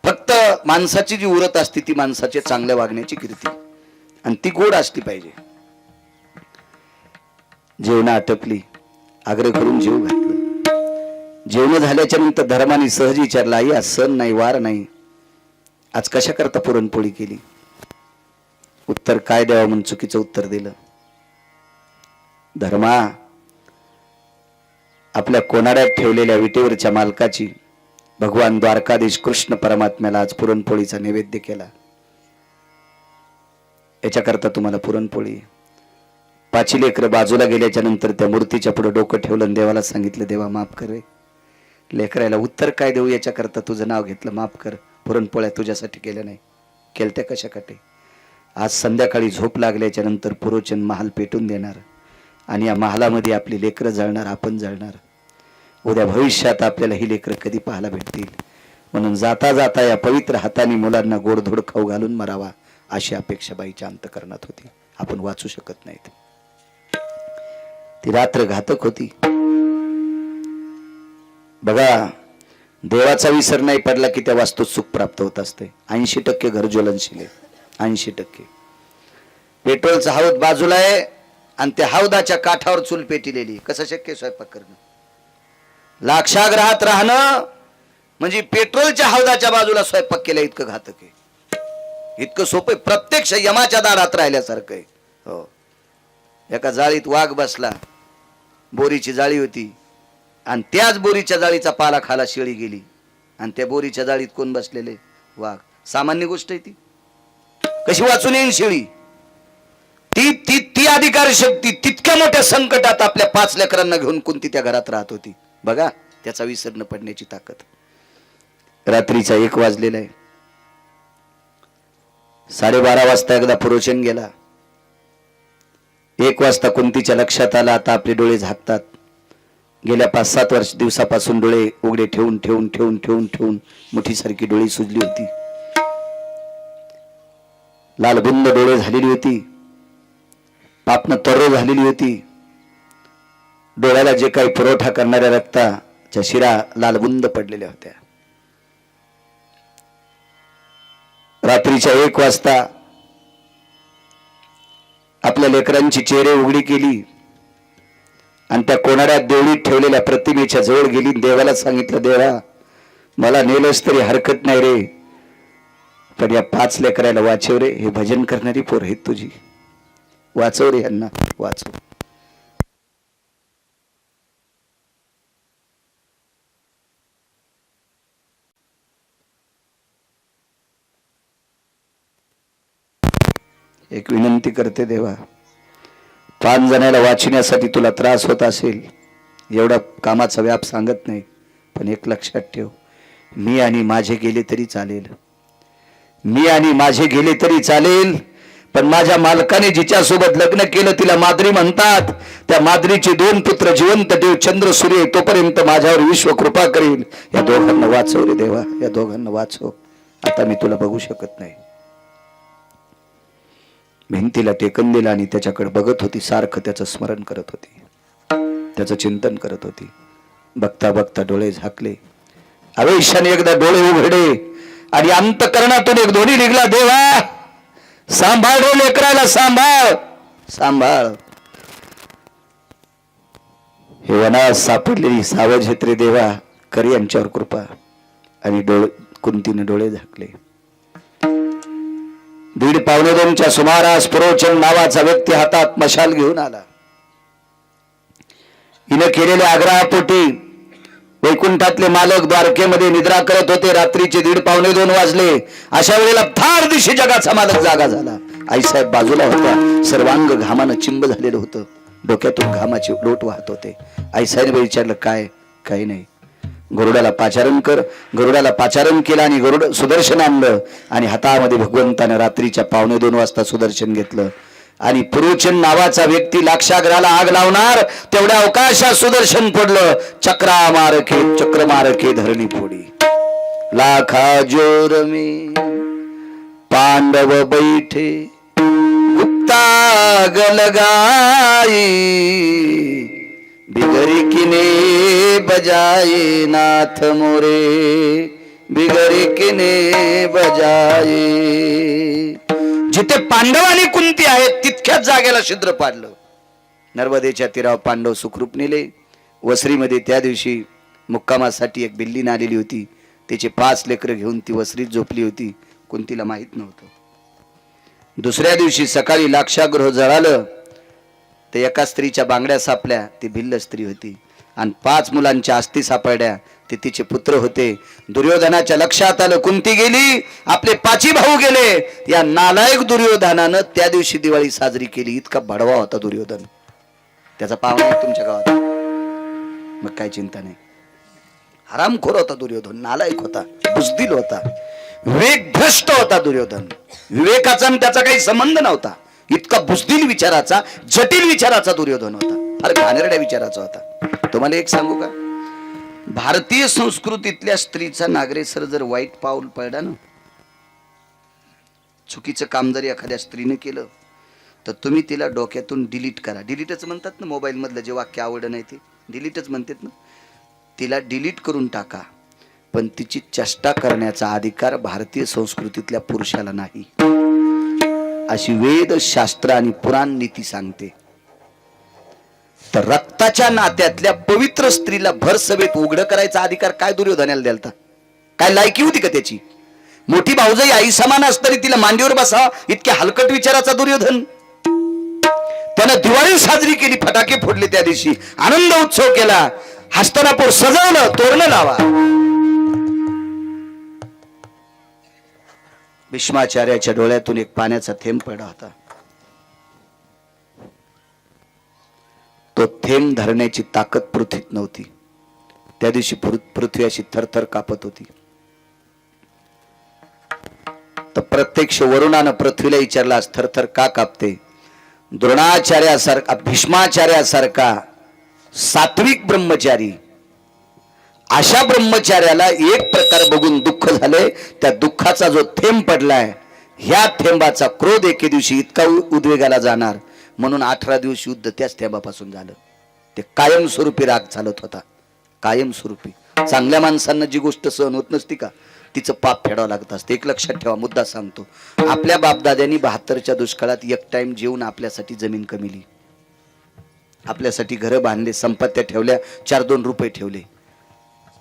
फक्त माणसाची जी उरत असते ती माणसाच्या चांगल्या वागण्याची कीर्ती, आणि ती गोड असली पाहिजे. जेवण आटपली, आग्रह करून जेव घातलं. जेवण झाल्याच्या नंतर धर्माने सहज विचारला, आई आज सण नाही, वार नाही, आज कशा करता पुरणपोळी केली? उत्तर काय द्यावं म्हणून चुकीचं उत्तर दिलं. धर्मा, आपल्या कोनाड्यात ठेवलेल्या विटेवरच्या मालकाची भगवान द्वारकाधीश कृष्ण परमात्म्याला आज पुरणपोळीचा नैवेद्य केला. याच्याकरता तुम्हाला पुरणपोळी. पाची लेकरं बाजूला गेल्याच्या नंतर त्या मूर्तीच्या पुढे डोकं ठेवलं आणि देवाला सांगितलं, देवा माफ कर रे. लेकरायला उत्तर काय देऊ याच्याकरता तुझं नाव घेतलं, माफ कर. पुरणपोळ्या तुझ्यासाठी केल्या नाही, केलत्या कशाकाटे? आज संध्याकाळी झोप लागल्याच्या नंतर पुरोचन महाल पेटून देणार आणि या महालामध्ये आपली लेकरं जळणार, आपण जळणार. उद्या भविष्यात आपल्याला ही लेकरं कधी पाहायला भेटतील? म्हणून जाता जाता या पवित्र हाताने मुलांना गोडधोड खाऊ घालून मरावा अशी अपेक्षा बाईच्या अंतकरणात होती. आपण वाचू शकत नाहीत. ती रात्र घातक होती. बघा, देवाचा विसर नाही पडला की त्या वास्तूत सुख प्राप्त होत असते. 80% घर ज्वलनशील आहे, 80%. पेट्रोलचा हौद बाजूला आहे आणि त्या हौदाच्या काठावर चूल पेटिलेली. कसं शक्य स्वयंपाक करणं? लाक्षाग्रहात राहणं म्हणजे पेट्रोलच्या हौदाच्या बाजूला स्वयंपाक केला इतकं घातक आहे, इतकं सोपं आहे. प्रत्यक्ष यमाच्या दारात राहिल्यासारखं आहे. हो, एका जाळीत वाघ बसला, बोरीची जाळी होती आणि त्याच बोरीच्या जाळीचा पाला खाला शेळी गेली आणि त्या बोरीच्या जाळीत कोण बसलेले? वाघ. सामान्य गोष्ट आहे ती. कशी वाचून येईन शेळी? ती ती ती अधिकार शक्ती तितक्या मोठ्या संकटात आपल्या 5 लेकरांना घेऊन कोणती त्या घरात राहत होती. बघा त्याचा विसर न पडण्याची ताकद. रात्रीचा 1 वाजलेला आहे. 12:30 वाजता एकदा पुरोचन गेला. 1 वाजता कुंतीच्या लक्षात आला आता आपले डोळे झाकतात. गेल्या 5-7 दिवसापासून डोळे उघडे ठेवून ठेवून ठेवून ठेवून ठेवून मुठीसारखी डोळी सुजली होती. लालबुंद डोळे झालेली होती. पापनं तर्र झालेली होती. डोळ्याला जे काही पुरवठा करणाऱ्या रक्ताच्या शिरा लालबुंद पडलेल्या होत्या. रात्रीच्या 1 वाजता आपल्या लेकरांची चेहरे उघडी केली आणि त्या कोणाऱ्यात देवळीत ठेवलेल्या प्रतिमेच्या जवळ गेली. देवाला सांगितलं, देवा मला नेलंच तरी हरकत नाही रे, पण या 5 लेकराला वाचव रे. हे भजन करणारी पोर आहेत तुझी, वाचव रे यांना, वाचव. एक विनंती करते देवा, 5 जणांना वाचण्यासाठी तुला त्रास होत असेल, एवढा कामाचा व्याप सांगत नाही, पण एक लक्षात ठेव, मी आणि माझे गेले तरी चालेल, मी आणि माझे गेले तरी चालेल, पण माझ्या मालकाने जिच्यासोबत लग्न केलं तिला माद्री म्हणतात. त्या माद्रीचे 2 पुत्र जिवंत ठेव, चंद्र सूर्य तोपर्यंत माझ्यावर विश्व कृपा करेल. या दोघांना वाचव रे देवा, या दोघांना वाचव. आता मी तुला बघू शकत नाही. भिंतीला टेकन दिला आणि त्याच्याकडे बघत होती. सारखं त्याचं स्मरण करत होती, त्याचं चिंतन करत होती. बघता बघता डोळे झाकले. आवेशाने एकदा डोळे उघडे आणि अंतकरणातून एक ध्वनी निघला, देवा सांभाळ रे लेकराला, सांभाळ सांभाळ. हे वनात सापडलेली सावधेत्रे देवा, कर यांच्यावर कृपा. आणि कुंतीने डोळे झाकले. 1:15-2च्या सुमारास पुरोचन नावाचा व्यक्ती हातात मशाल घेऊन आला. हिने केलेल्या आग्रहापोटी वैकुंठातले मालक द्वारकेमध्ये निद्रा करत होते. रात्रीचे 1:15-2 वाजले. अशा वेळेला फार दिवशी जगाचा मालक जागा झाला. आईसाहेब बाजूला होत्या. सर्वांग घामानं चिंब झालेलं होतं. डोक्यातून घामाचे लोट वाहत होते. आईसाहेब विचारलं, काय? काही नाही. गरुडाला पाचारण कर. गरुडाला पाचारण केलं आणि गरुड सुदर्शन आणलं आणि हातामध्ये भगवंतानं रात्रीच्या 1:15-2 वाजता सुदर्शन घेतलं आणि पुरोचन नावाचा व्यक्ती लाक्षाग्रहाला आग लावणार तेवढ्या अवकाशात सुदर्शन पडलं. चक्र मारके धरणी फोडी. लाखा जोर में पांडव बैठे गुप्ता गलगाई बिगरी किने बजाए नाथ मोरे बिगरी किने बजाए. जिथे पांडव आणि कुंती आहेत तितक्याच जागेला छिद्र पाडलं. नर्मदेच्या तीरावर पांडव सुखरूप नेले. वसरीमध्ये त्या दिवशी मुक्कामासाठी एक बिल्लीन आलेली होती. तिचे 5 लेकरं घेऊन ती वसरीत झोपली होती. कुंतीला माहित नव्हतं. दुसऱ्या दिवशी सकाळी लाक्षागृह जळालं. ते एका स्त्रीच्या बांगड्या सापल्या. ती भिल्ल स्त्री होती. आणि 5 मुलांच्या अस्थी सापडल्या. ते तिचे पुत्र होते. दुर्योधनाच्या लक्षात आलं कुंती गेली, आपले 5 भाऊ गेले. या नालायक दुर्योधनानं त्या दिवशी दिवाळी साजरी केली. इतका भडवा होता दुर्योधन. त्याचा पाहुणा तुमच्या गावात, मग काय चिंता नाही. हरामखोर होता दुर्योधन, नालायक होता, बुजदिल होता, विवेक भ्रष्ट होता दुर्योधन. विवेकाचा आणि त्याचा काही संबंध नव्हता. इतका बुजदिल विचाराचा, जटिल विचाराचा दुर्योधन होता. फार घाणेरड्या विचाराचा होता. तुम्हाला एक सांगू का, भारतीय संस्कृतीतल्या स्त्रीचा नागरेसर जर वाईट पाऊल पडला ना, चुकीचं काम जर एखाद्या स्त्रीने केलं तर तुम्ही तिला डोक्यातून डिलीट करा. डिलीटच म्हणतात ना, मोबाईल मधलं जे वाक्य आवडलं नाही ते डिलीटच म्हणतात ना. तिला डिलीट करून टाका, पण तिची चेष्टा करण्याचा अधिकार भारतीय संस्कृतीतल्या पुरुषाला नाही, अशी वेद शास्त्र आणि पुराण नीती सांगते. तर रक्ताच्या नात्यातल्या पवित्र स्त्रीला भर सभेत उघड करायचा अधिकार काय दुर्योधनाला द्यालता? काय लायकी होती का त्याची? मोठी भाऊजाई आई समान असताना तिला मांडीवर बसा इतक्या हलकट विचाराचा दुर्योधन. त्यानं दिवाळी साजरी केली, फटाके फोडले, त्या दिवशी आनंद उत्सव केला, हस्तिनापूर सजवलं, तोरणं लावा. भीष्माचार्याच्या डोळ्यातून एक पाण्याचा थेंब पडला होता. तो थेंब धरण्याची ताकद पृथ्वीत नव्हती. त्या दिवशी पृथ्वी अशी थरथर कापत होती. तर प्रत्यक्ष वरुणानं पृथ्वीला विचारला, आज थरथर का कापते? द्रोणाचार्यासारखा, भीष्माचार्यासारखा सात्विक ब्रह्मचारी, अशा ब्रह्मचार्याला एक प्रकार बघून दुःख झाले. त्या दुःखाचा जो थेंब पडलाय, ह्या थेंबाचा क्रोध एके दिवशी इतका उद्वेगाला जाणार, म्हणून 18 दिवस युद्ध त्याच थेंबापासून झालं. ते कायमस्वरूपी राग चालत होता, कायमस्वरूपी. चांगल्या माणसांना जी गोष्ट सहन होत नसती का, तिचं पाप फेडावं लागत असतं. एक लक्षात ठेवा, मुद्दा सांगतो. आपल्या बापदाद्यांनी 72च्या दुष्काळात एक टाइम जेवून आपल्यासाठी जमीन कमिली, आपल्यासाठी घरं बांधले, संपत्त्या ठेवल्या, 4-2 रुपये ठेवले.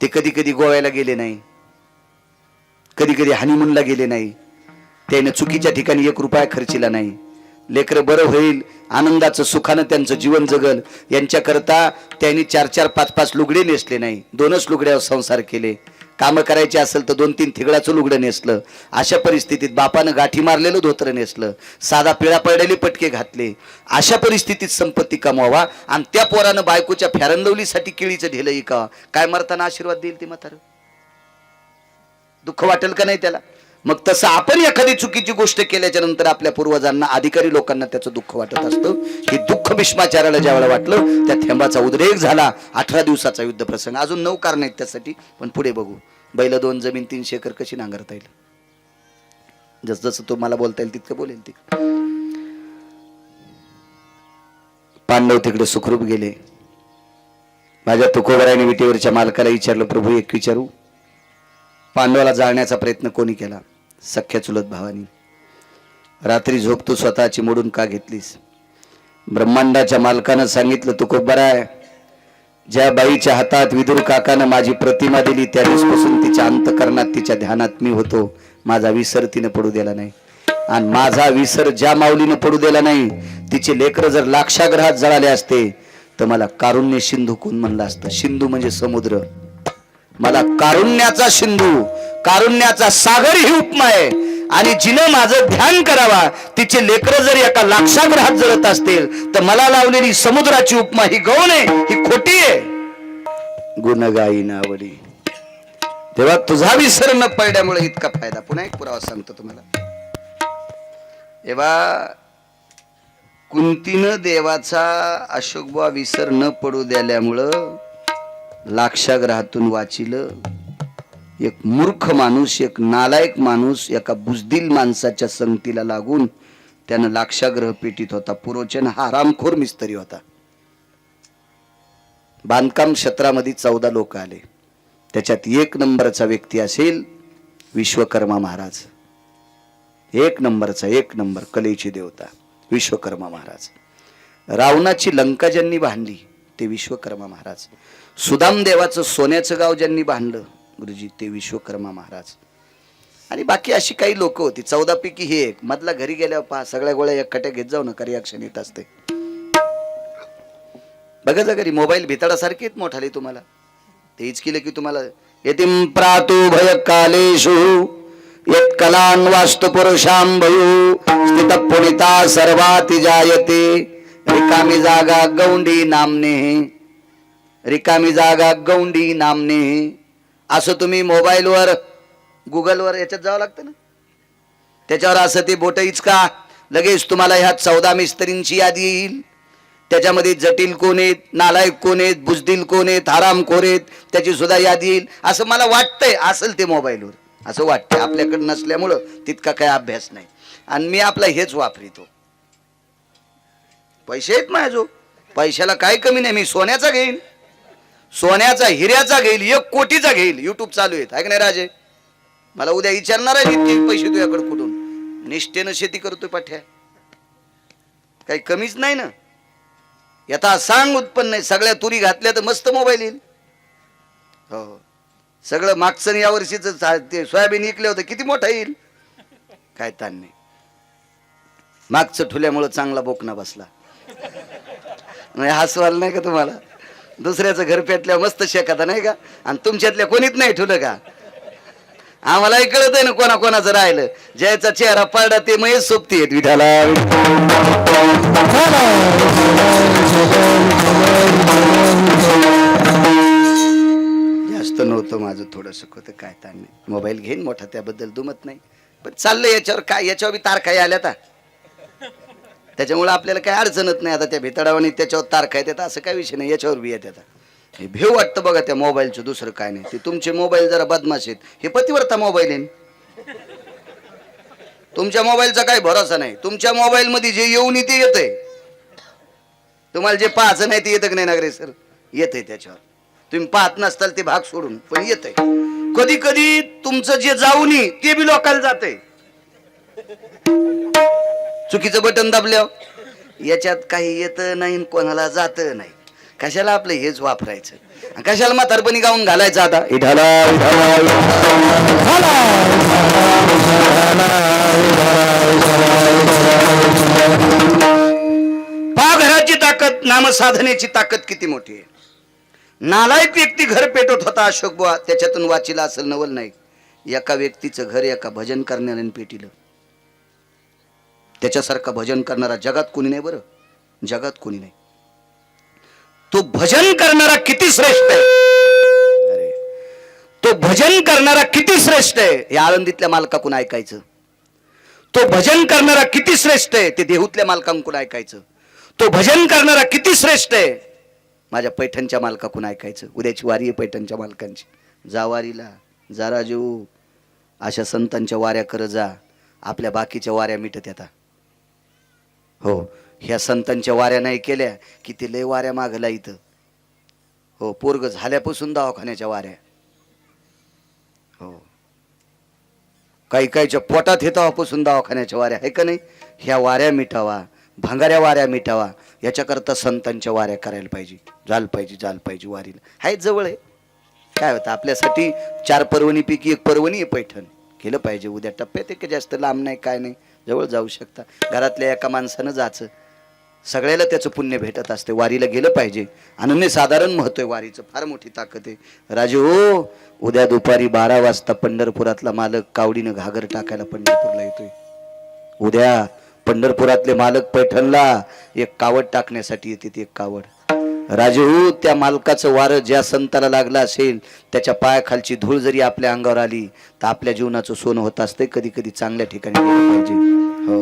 ते कधी कधी गोव्याला गेले नाही, कधी कधी हनीमूनला गेले नाही, त्याने चुकीच्या ठिकाणी 1 रुपया खर्चिला नाही. लेकरं बरं होईल, आनंदाचं सुखानं त्यांचं जीवन जगल यांच्याकरता त्यांनी 4-4, 5-5 लुगडे नेसले नाही, 2च लुगड्यावर संसार केले. कामं करायचे असेल तर 2-3 थिगडाचं लुगडं नेसलं. अशा परिस्थितीत बापानं गाठी मारलेलं धोतर नेसलं, साधा पिळा पडलेले पटके घातले. अशा परिस्थितीत संपत्ती कमवावा आणि त्या पोरानं बायकोच्या फॅरनलवलीसाठी केळीचं ढेलं इकावा. काय मरताना आशीर्वाद देईल ते म्हातारं? दुःख वाटेल का नाही त्याला? मग तसं आपण एखादी चुकीची गोष्ट केल्याच्या नंतर आपल्या पूर्वजांना, अधिकारी लोकांना त्याचं दुःख वाटत असतं. हे दुःख भीष्माचार्याला ज्यावेळेला वाटलं, त्या थेंबाचा उद्रेक झाला. 18 दिवसाचा युद्ध प्रसंग. अजून 9 कारण आहेत त्यासाठी, पण पुढे बघू. बैल 2 जमीन 300 एकर कशी नांगरता येईल? जसं तो मला बोलता येईल तितकं बोलेल ती. पांडव तिकडे सुखरूप गेले. माझ्या तुकोबराने विटेवरच्या मालकाला विचारलं, प्रभू एक विचारू? पांडवाला जाळण्याचा प्रयत्न कोणी केला? सख्या चुलत भावानी. रात्री झोप तू स्वतःची मोडून का घेतलीस? ब्रह्मांडाच्या मालकानं सांगितलं, तुकोबराय, ज्या बाईच्या हातात विदुर काकानं माझी प्रतिमा दिली त्या दिवसापासून तिच्या अंतकरणात, तिच्या ध्यानात मी होतो. माझा विसर तिनं पडू दिला नाही, आणि माझा विसर ज्या माऊलीनं पडू दिला नाही, तिचे लेकरं जर लाक्षागृहात जळाले असते तर मला कारुण्य सिंधू कोण म्हणलं असतं. सिंधू म्हणजे समुद्र. मला कारुण्याचा सिंधू, कारुण्याचा सागर ही उपमा आहे. आणि जिनं माझं ध्यान करावा, तिचे लेकरं जर एका लाक्षागृहात जळत असतील तर मला लावलेली समुद्राची उपमा ही गौण आहे, ही खोटी आहे. गुणगाई नावडी. तेव्हा तुझा विसर न पडल्यामुळे इतका फायदा. पुन्हा एक पुरावा सांगतो तुम्हाला. तेव्हा कुंतीनं देवाचा अशोकबा विसर न पडू द्याल्यामुळं लाक्षागृहातून वाचिलं. एक मूर्ख माणूस, एक नालायक माणूस एका बुजदिल माणसाच्या संगतीला लागून त्यानं लाक्षागृह पेटीत होता. पुरोचन हा हरामखोर मिस्त्री होता. बांधकाम क्षेत्रामध्ये 14 लोक आले. त्याच्यात 1 नंबरचा व्यक्ती असेल विश्वकर्मा महाराज. 1 नंबरचा, 1 नंबर, कलेची देवता विश्वकर्मा महाराज. रावणाची लंका ज्यांनी बांधली ते विश्वकर्मा महाराज. सुदाम देवाचं सोन्याचं गाव ज्यांनी बांधलं गुरुजी ते विश्वकर्मा महाराज. आणि बाकी अशी काही लोक होती. 14 पैकी हे एक. मधला घरी गेल्यावर पहा सगळ्या गोळ्या एकट्या घेत जाऊ नका, रिॲक्शन येत असते. बघा जा घरी मोबाईल भितडासारखे मोठाले तुम्हाला तेच केलं की तुम्हाला यतिम प्रातु भय कालेषु यत् कलान वास्तु पुरुषां भयु स्थित पुनिता सर्वाति जायते रिकामी जागा गौंडी नामने, रिकामी जागा गौंडी नामने. असं तुम्ही मोबाईलवर गुगलवर याच्यात जावं लागतं ना, त्याच्यावर असं ते बोट इचका लगेच तुम्हाला ह्या 14 मिस्त्रींची यादी येईल. त्याच्यामध्ये जटिल कोण आहेत, नालायक कोण आहेत, बुजदिल कोण आहेत, हरामखोर आहेत त्याची सुद्धा यादी येईल. असं मला वाटतंय असेल ते मोबाईलवर, असं वाटतंय. आपल्याकडे नसल्यामुळं तितका काय अभ्यास नाही आणि मी आपला हेच वापरितो. पैसे आहेत माझ्या, पैशाला काय कमी नाही. मी सोन्याचा घेईन, सोन्याचा हिऱ्याचा घेईल, 1 कोटीचा घेईल. युट्यूब चालू आहेत आहे नाही राजे. मला उद्या विचारणार आहे इतके पैसे तुझ्याकडे कुठून. निष्ठेनं शेती करतोय पाठ्या, काही कमीच नाही ना. याचा सांग उत्पन्न नाही. सगळ्या तुरी घातल्या तर मस्त मोबाईल येईल. हो सगळं मागचं या वर्षीच ते सोयाबीन विकलं होतं किती मोठा येईल, काय ताण नाही. मागचं ठुल्यामुळं चांगला बोकना बसला. हसवाल नाही का तुम्हाला. दुसऱ्याचं घर पेटल्या मस्त शेकाता नाही का, आणि तुमच्यातल्या कोणीच नाही ठुलं का. आम्हालाही कळत आहे ना कोणाकोणाचं राहिलं. ज्याचा चेहरा पडला ते महेश सोबती आहेत विठाला. जास्त नव्हतं माझं, थोडंसं होतं काय ताण नाही. मोबाईल घेईन मोठा त्याबद्दल दुमत नाही, पण चाललंय याच्यावर काय. याच्यावर बी तारखा आल्या आता, त्याच्यामुळे आपल्याला काही अडचणत नाही. आता त्या भितडावानी त्याच्यावर तारखा येतात असं काही विषय नाही. याच्यावर बी येतात. हे भेव वाटतं बघा त्या मोबाईलचं, दुसरं काय नाही. ते तुमचे मोबाईल जरा बदमाश आहेत. हे पतिवर्ता मोबाईल आहे. तुमच्या मोबाईलचा काही भरोसा नाही. तुमच्या मोबाईल मध्ये जे येऊन ते येतंय. तुम्हाला जे पाहायचं नाही ते येतं की नाही नागरे सर, येतंय त्याच्यावर. तुम्ही पाहत नसताल ते भाग सोडून पण येतंय. कधी कधी तुमचं जे जाऊन ते बी लोकांना जातंय. चुकीचं बटन दाबल्यावर याच्यात काही येतं नाही, कोणाला जात नाही. कशाला आपलं हेच वापरायचं, कशाला म्हातारपणी गाऊन घालायचं. आता घराची ताकद, नामसाधनेची ताकद किती मोठी आहे. नालायक व्यक्ती घर पेटवत होता अशोक बुवा, त्याच्यातून वाचीला असेल नवल नाही. एका व्यक्तीचं घर एका भजन करणाऱ्याने पेटिलं. त्याच्यासारखा भजन करणारा जगात कोणी नाही. बरं जगात कोणी नाही. तो भजन करणारा किती श्रेष्ठ आहे. अरे तो भजन करणारा किती श्रेष्ठ आहे हे आळंदीतल्या मालकाकडून ऐकायचं. तो भजन करणारा किती श्रेष्ठ आहे ते देहूतल्या मालकांकडून ऐकायचं. तो भजन करणारा किती श्रेष्ठ आहे माझ्या पैठणच्या मालकाकडून ऐकायचं. उद्याची वारी आहे पैठणच्या मालकांची. जा वारीला, जा राजू, अशा संतांच्या वाऱ्या कर जा. आपल्या बाकीच्या वाऱ्या मिटत येतात. हो ह्या संतांच्या वाऱ्या नाही केल्या की ते लय वाऱ्या मागला इथं. हो पोरग झाल्यापासून दवाखान्याच्या वाऱ्या. हो काही काहीच्या पोटात येतापासून दवाखान्याच्या वाऱ्या आहे का नाही. ह्या वाऱ्या मिटावा, भांगाऱ्या वाऱ्या मिटावा याच्याकरता संतांच्या वाऱ्या करायला पाहिजे. झालं पाहिजे वारीला. हाय जवळ आहे. काय होतं आपल्यासाठी 4 पर्वणीपैकी 1 पर्वणी आहे पैठण. केलं पाहिजे. उद्या टप्प्यात एक जास्त लांब नाही काय नाही, जवळ जाऊ शकता. घरातल्या एका माणसानं जायचं, सगळ्याला त्याचं पुण्य भेटत असते. वारीला गेलं पाहिजे. अनन्यसाधारण महत्व आहे वारीचं, फार मोठी ताकद आहे. राजे हो उद्या दुपारी 12 वाजता पंढरपुरातला मालक कावडीनं घागर टाकायला पंढरपूरला येतोय. उद्या पंढरपुरातले मालक पैठणला एक कावड टाकण्यासाठी येते. एक कावड. राजे हो त्या मालकाचं वारं ज्या संताला लागलं असेल त्याच्या पायाखालची धूळ जरी आपल्या अंगावर आली तर आपल्या जीवनाचं सोनं होत असते. कधी कधी चांगल्या ठिकाणी गेलं पाहिजे. हो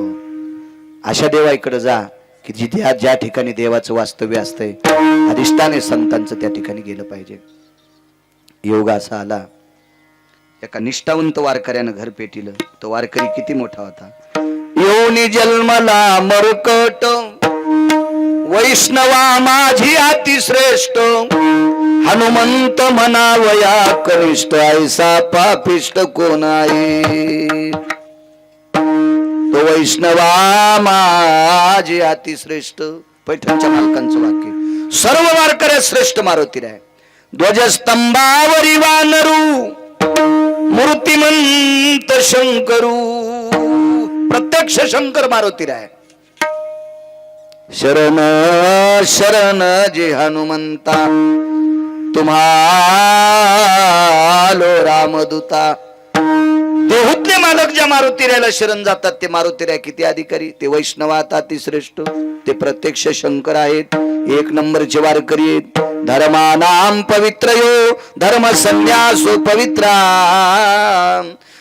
अशा देवाईकडे जा की जिथे ज्या ठिकाणी देवाचं वास्तव्य असतंय, अधिष्ठान आहे संतांचं, त्या ठिकाणी गेलं पाहिजे. योग असा आला, एका निष्ठावंत वारकऱ्यानं घर पेटिलं. तो वारकरी किती मोठा होता. योनी जन्मला मरकट वैष्णवा माझी अतिश्रेष्ठ, हनुमंत म्हणावया कनिष्ठ, ऐसा पापिष्ट कोण आहे. तो वैष्णवा माझी अतिश्रेष्ठ पैठणच्या मालकांचं वाक्य, सर्व वारकऱ्या श्रेष्ठ मारुतीराय. ध्वजस्तंभावरी वानरू मूर्तिमंत शंकरू. प्रत्यक्ष शंकर मारुतीराय. शरण शरण जे हनुमंता तुम्हालो रामदूता. देहूतले मालक ज्या मारुतीरायला शरण जातात ते मारुतीराय किती अधिकारी, ते वैष्णवात अतिश्रेष्ठ, ते प्रत्यक्ष शंकर आहेत, एक नंबरचे वारकरी आहेत. धर्मानाम पवित्रयो धर्म संन्यासो पवित्रा.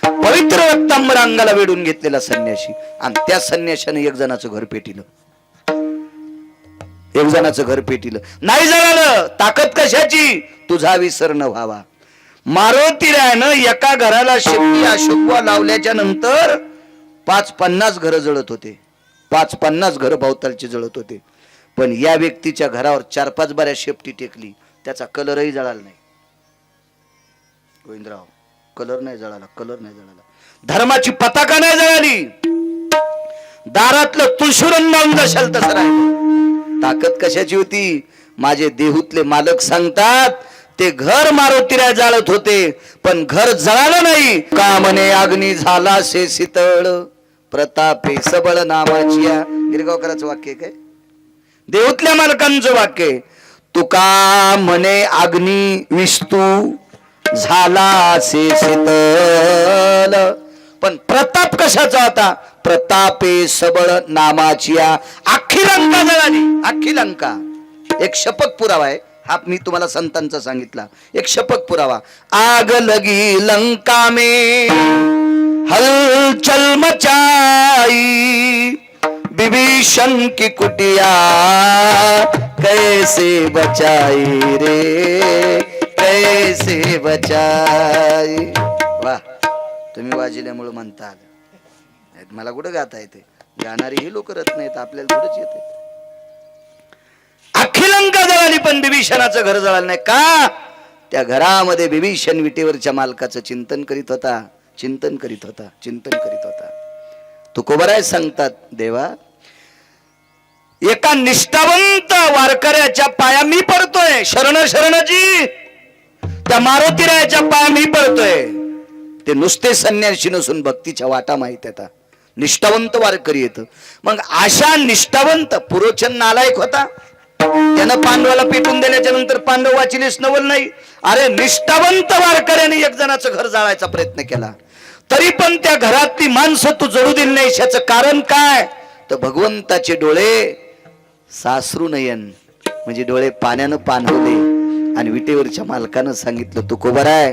पवित्र रक्तांबरांगाला वेडून घेतलेला संन्यासी, आणि त्या संन्याशाने एक जणाचं घर पेटिलं. एक जणाचं घर पेटिलं. नाही जळालं, ताकद कशाची? तुझा विसर न व्हावा. मारुतीरायनं एका घराला शेपटी अशोकवा लावल्याच्या नंतर 550 घरं जळत होते. 550 घरं भोवतालची जळत होते. पण या व्यक्तीच्या घरावर 4-5 बाऱ्या शेपटी टेकली, त्याचा कलरही जळाला नाही. गोविंदराव, कलर नाही जळाला, कलर नाही जळाला. धर्माची पताका नाही जळाली. दारातलं तुळशीवरून लावून जशाल तसं राहिलं. ताकद कशाची होती? माझे देहूतले मालक सांगतात ते घर मारुतीराय जाळत होते, पण घर जळालं नाही. का म्हणे अग्नी झाला से शीतळ प्रतापे सबळ नामाची. गिरगावकरांचं वाक्य काय? देहूतल्या मालकांचं वाक्य. तुका म्हणे अग्नी विस्तू झाला से शीतल, पण प्रताप कशाचा होता? प्रतापे सबळ नामाची. अख्खी लंका जळाली, अख्खी लंका. एक शपथ पुरावा आहे हा, मी तुम्हाला संतांचा सांगितला. एक शपथ पुरावा. आग लगी लंका में हलचल मचाई, विभीषण की कुटिया कैसे बचाई रे, कैसे बचाई. वाह, तुम्ही वाजिल्यामुळे म्हणता आलं. मला कुठं गाता येते? गाणारी ही लोक रत्न आहेत, आपल्याला थोडंच येते. अख्खी लंका जळाली पण बिभीषणाचं घर जळालं नाही. का? त्या घरामध्ये बिभीषण विटेवरच्या मालकाचं चिंतन करीत होता, चिंतन करीत होता, चिंतन करीत होता. तुकोबराय सांगतात, देवा एका निष्ठावंत वारकऱ्याच्या पाया मी पडतोय. शरण शरणजी, त्या मारुतीरायाच्या पाया मी पडतोय. ते नुसते संन्यासी नसून भक्तीच्या वाटा माहित येतात. निष्ठावंत वारकरी येत. मग अशा निष्ठावंत, पुरोचन नालायक होता, त्यानं पांडवाला पेटून दिल्याच्या नंतर पांडव वाचिलेच नवल नाही. अरे निष्ठावंत वारकऱ्याने एक जणाचं घर जाळायचा प्रयत्न केला, तरी पण त्या घरातली माणसं तू जळू दिली नाही. याचं कारण काय? तर भगवंताचे डोळे सासरू नयन, म्हणजे डोळे पाण्यानं पाणवले. आणि विटेवरच्या मालकानं सांगितलं, तू कोबराय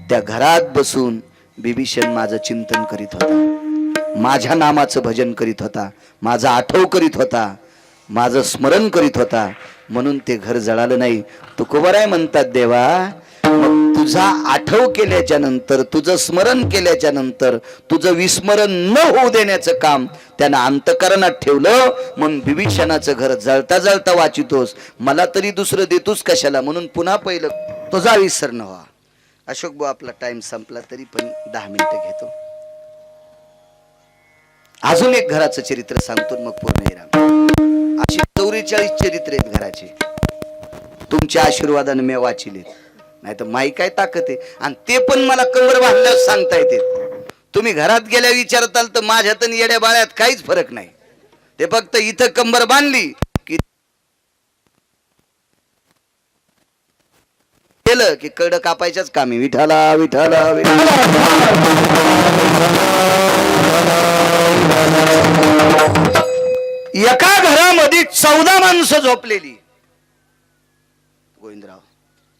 त्या घरात बसून बिभीषण माझं चिंतन करीत होता, माझ्या नामाचं भजन करीत होता, माझा आठव करीत होता, माझं स्मरण करीत होता, म्हणून ते घर जळालं नाही. तुकोबाराय म्हणतात, देवा मग तुझा आठव केल्याच्या नंतर, तुझं स्मरण केल्याच्या नंतर, तुझं विस्मरण न होऊ देण्याचं काम त्यानं अंतकरणात ठेवलं. मग बिभीषणाचं घर जळता जळता वाचितोस, मला तरी दुसरं देतोस कशाला? म्हणून पुन्हा पहिलं तुझा विसर न व्हा. अशोक भाऊ, आपला टाइम संपला, तरी पण 10 मिनिटं घेतो. अजून एक घराचं चरित्र सांगतो, मग पूर्ण येणार. अशी 44 चरित्र आहेत घराचे. तुमच्या आशीर्वादाने मी वाचिले, नाही तर माई काय ताकद आहे. आणि ते पण मला कंबर बांधल्यावर सांगता येते. तुम्ही घरात गेल्या विचारताल तर माझ्यात आणि येड्या बाळ्यात काहीच फरक नाही. ते फक्त इथं कंबर बांधली की केलं की कड कापायच्याच कामी. विठाला विठाला विठाला. एका घरामध्ये 14 माणसं झोपलेली. गोविंदराव,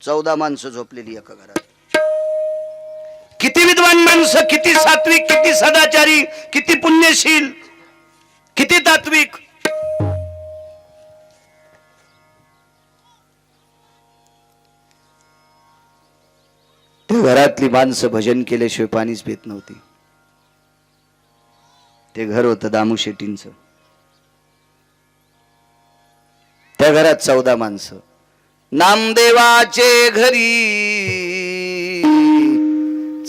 14 माणसं झोपलेली एका घरात. किती विद्वान माणसं, किती सात्विक, किती सदाचारी, किती पुण्यशील, किती तात्विक. त्या घरातली माणसं भजन केल्याशिवाय पाणीच पित नव्हती. ते घर होतं दामू शेट्टींचं. त्या घरात 14 माणसं. नामदेवाचे घरी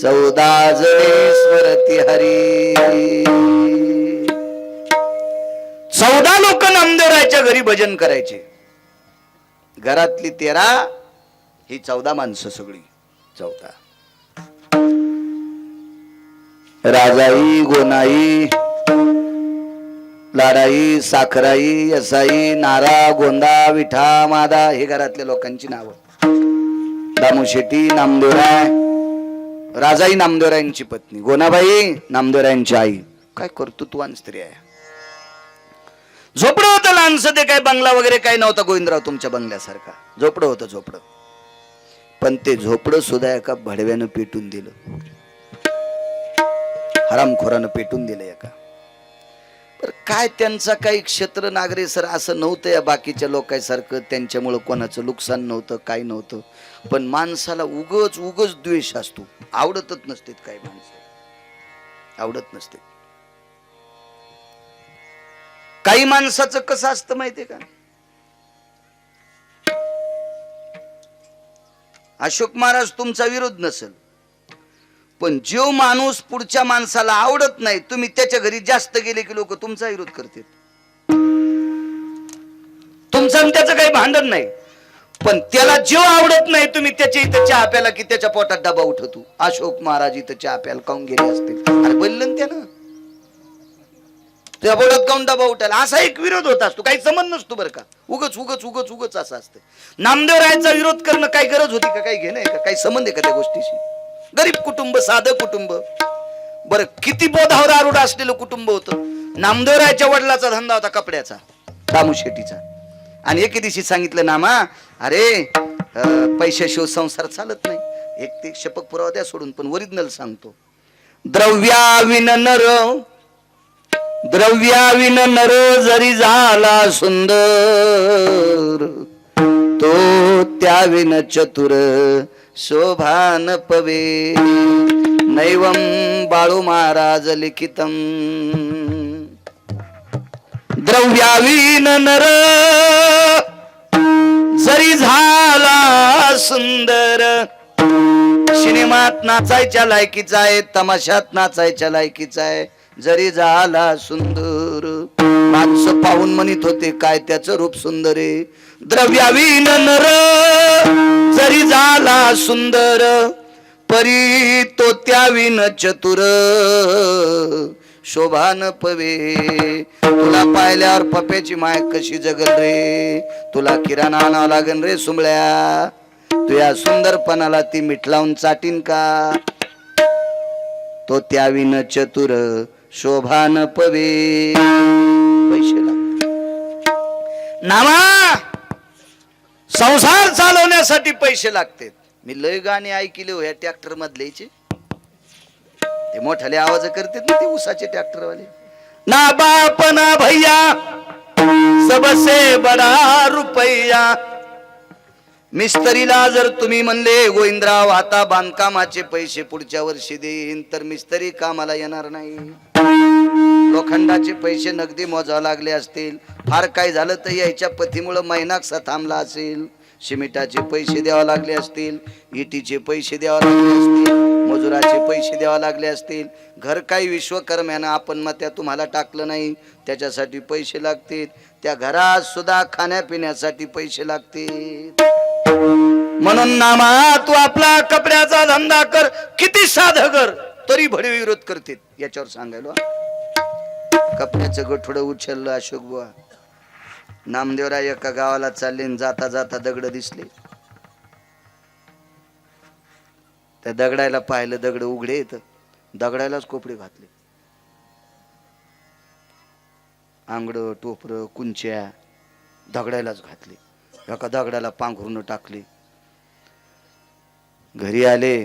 14 जणे स्मरती हरी. 14 14 लोक नामदेवरायच्या घरी भजन करायचे. घरातली 13, ही 14 माणसं सगळी 14. राजाई, गोनाई, लाडाई, साखराई, यसाई, नारा, गोंदा, विठा, मादा, हे घरातल्या लोकांची नावं. दामू शेट्टी, नामदेवराय, राजाई नामदेवरायांची पत्नी, गोनाबाई नामदेवरायांची आई. काय कर्तृत्वान स्त्री आहे. झोपडं होतं लहानसं, ते काय बंगला वगैरे काय नव्हता गोविंदराव तुमच्या बंगल्यासारखा. झोपडं होतं, झोपडं. पण ते झोपडं सुद्धा एका भडव्यानं पेटून दिलं, हरामखोरानं पेटून दिलं एका. तर काय त्यांचा काही क्षेत्र नागरे सर असं नव्हतं या बाकीच्या लोकांसारखं. त्यांच्यामुळं कोणाचं नुकसान नव्हतं, काय नव्हतं. पण माणसाला उगच उगच द्वेष असतो. आवडतच नसते काही माणसं, आवडत नसते. काही माणसाचं कसं असतं माहितीये का. अशोक महाराज तुमचा विरोध नसेल, पण जो माणूस पुढच्या माणसाला आवडत नाही, तुम्ही त्याच्या घरी जास्त गेले की लोक तुमचा विरोध करतात. तुमचं आणि त्याचं काही भांडण नाही, पण त्याला जो आवडत नाही, तुम्ही त्याच्या इथं चहा प्याला की त्याच्या पोटात डबा उठवतो. अशोक महाराज इथं चहा प्याला काऊन गेले असतील, अरे बोललं त्यानं, त्या बोलत काऊन डबा उठायला, असा एक विरोध होत असतो. काही संबंध नसतो बरं का. उगच उगच उगच उगच असं असतं. नामदेवरायांचा विरोध करणं काही गरज होती का, काही घेणं आहे का, काही संबंध आहे का त्या गोष्टीशी. गरीब कुटुंब, साधं कुटुंब. बरं किती बोधावर आरूढ असलेलं कुटुंब होतं. नामदेवरायच्या वडिलाचा धंदा होता कपड्याचा, दामू शेट्टीचा. आणि एके दिवशी सांगितलं, नामा अरे पैशाशिवाय संसार चालत नाही. एक ते शपथ पुरावा द्या सोडून, पण ओरिजिनल सांगतो. द्रव्याविन नर, द्रव्याविन नर जरी झाला सुंदर, तो त्याविन चतुर शोभान पवे. नैवम बाळू महाराज लिखितम. द्रव्याविन नर जरी झाला सुंदर. सिनेमात नाचायच्या लायकीचा आहे, तमाशात नाचायच्या लायकीचा आहे. जरी झाला सुंदर, माणसं पाहून म्हणत होते काय त्याचं रूप सुंदर आहे. द्रव्याविन नर जरी झाला सुंदर, परी तो त्याविन चतुर शोभान पवे. तुला पाहिल्यावर पप्याची माय कशी जगल रे. तुला किराणा आणावं लागन रे सुंबळ्या. तुया सुंदरपणाला ती मीठ लावून चाटीन का. तो त्याविन चतुर शोभान पवे. पैसे नामा, संसार चालवण्यासाठी पैसे लागतात. मी लय गाणी ऐकले हो या ट्रॅक्टर मधल्याचे. ते मोठ्याले आवाज करतात ना ते उसाचे ट्रॅक्टर वाले. ना बाप ना भैया सबसे बडा रुपया. मिस्त्रीला जर तुम्ही म्हणले गोविंदराव आता बांधकामाचे पैसे पुढच्या वर्षी देईन, तर मिस्त्री कामाला येणार नाही. लोखंडाचे पैसे नगदी मोजावे लागले असतील, फार काय झालं तर याच्या पतीमुळे महिना थांबला असेल. सिमेंटाचे पैसे द्यावे लागले असतील, इटीचे पैसे द्यावे लागले असतील, मजुराचे पैसे द्यावे लागले असतील. घर काही विश्वकर्म्यानं आपण मग त्या तुम्हाला टाकलं नाही, त्याच्यासाठी पैसे लागतील. त्या घरात सुद्धा खाण्यापिण्यासाठी पैसे लागतील. म्हणून नामा तू आपला कपड्याचा धंदा कर, किती साधं कर, तरी भडे विरोध करते. याच्यावर सांगायला कपड्याचं गठोडं उचललं अशोक बुवा. नामदेवराय एका गावाला चालले, जाता जाता दगड दिसले. त्या दगडायला पाहिलं, दगड उघडे येत, दगडायलाच कोपडे घातले. आंगड टोपर कुंच्या दगडायलाच घातले. एका दगडाला पांघरून टाकले. घरी आले,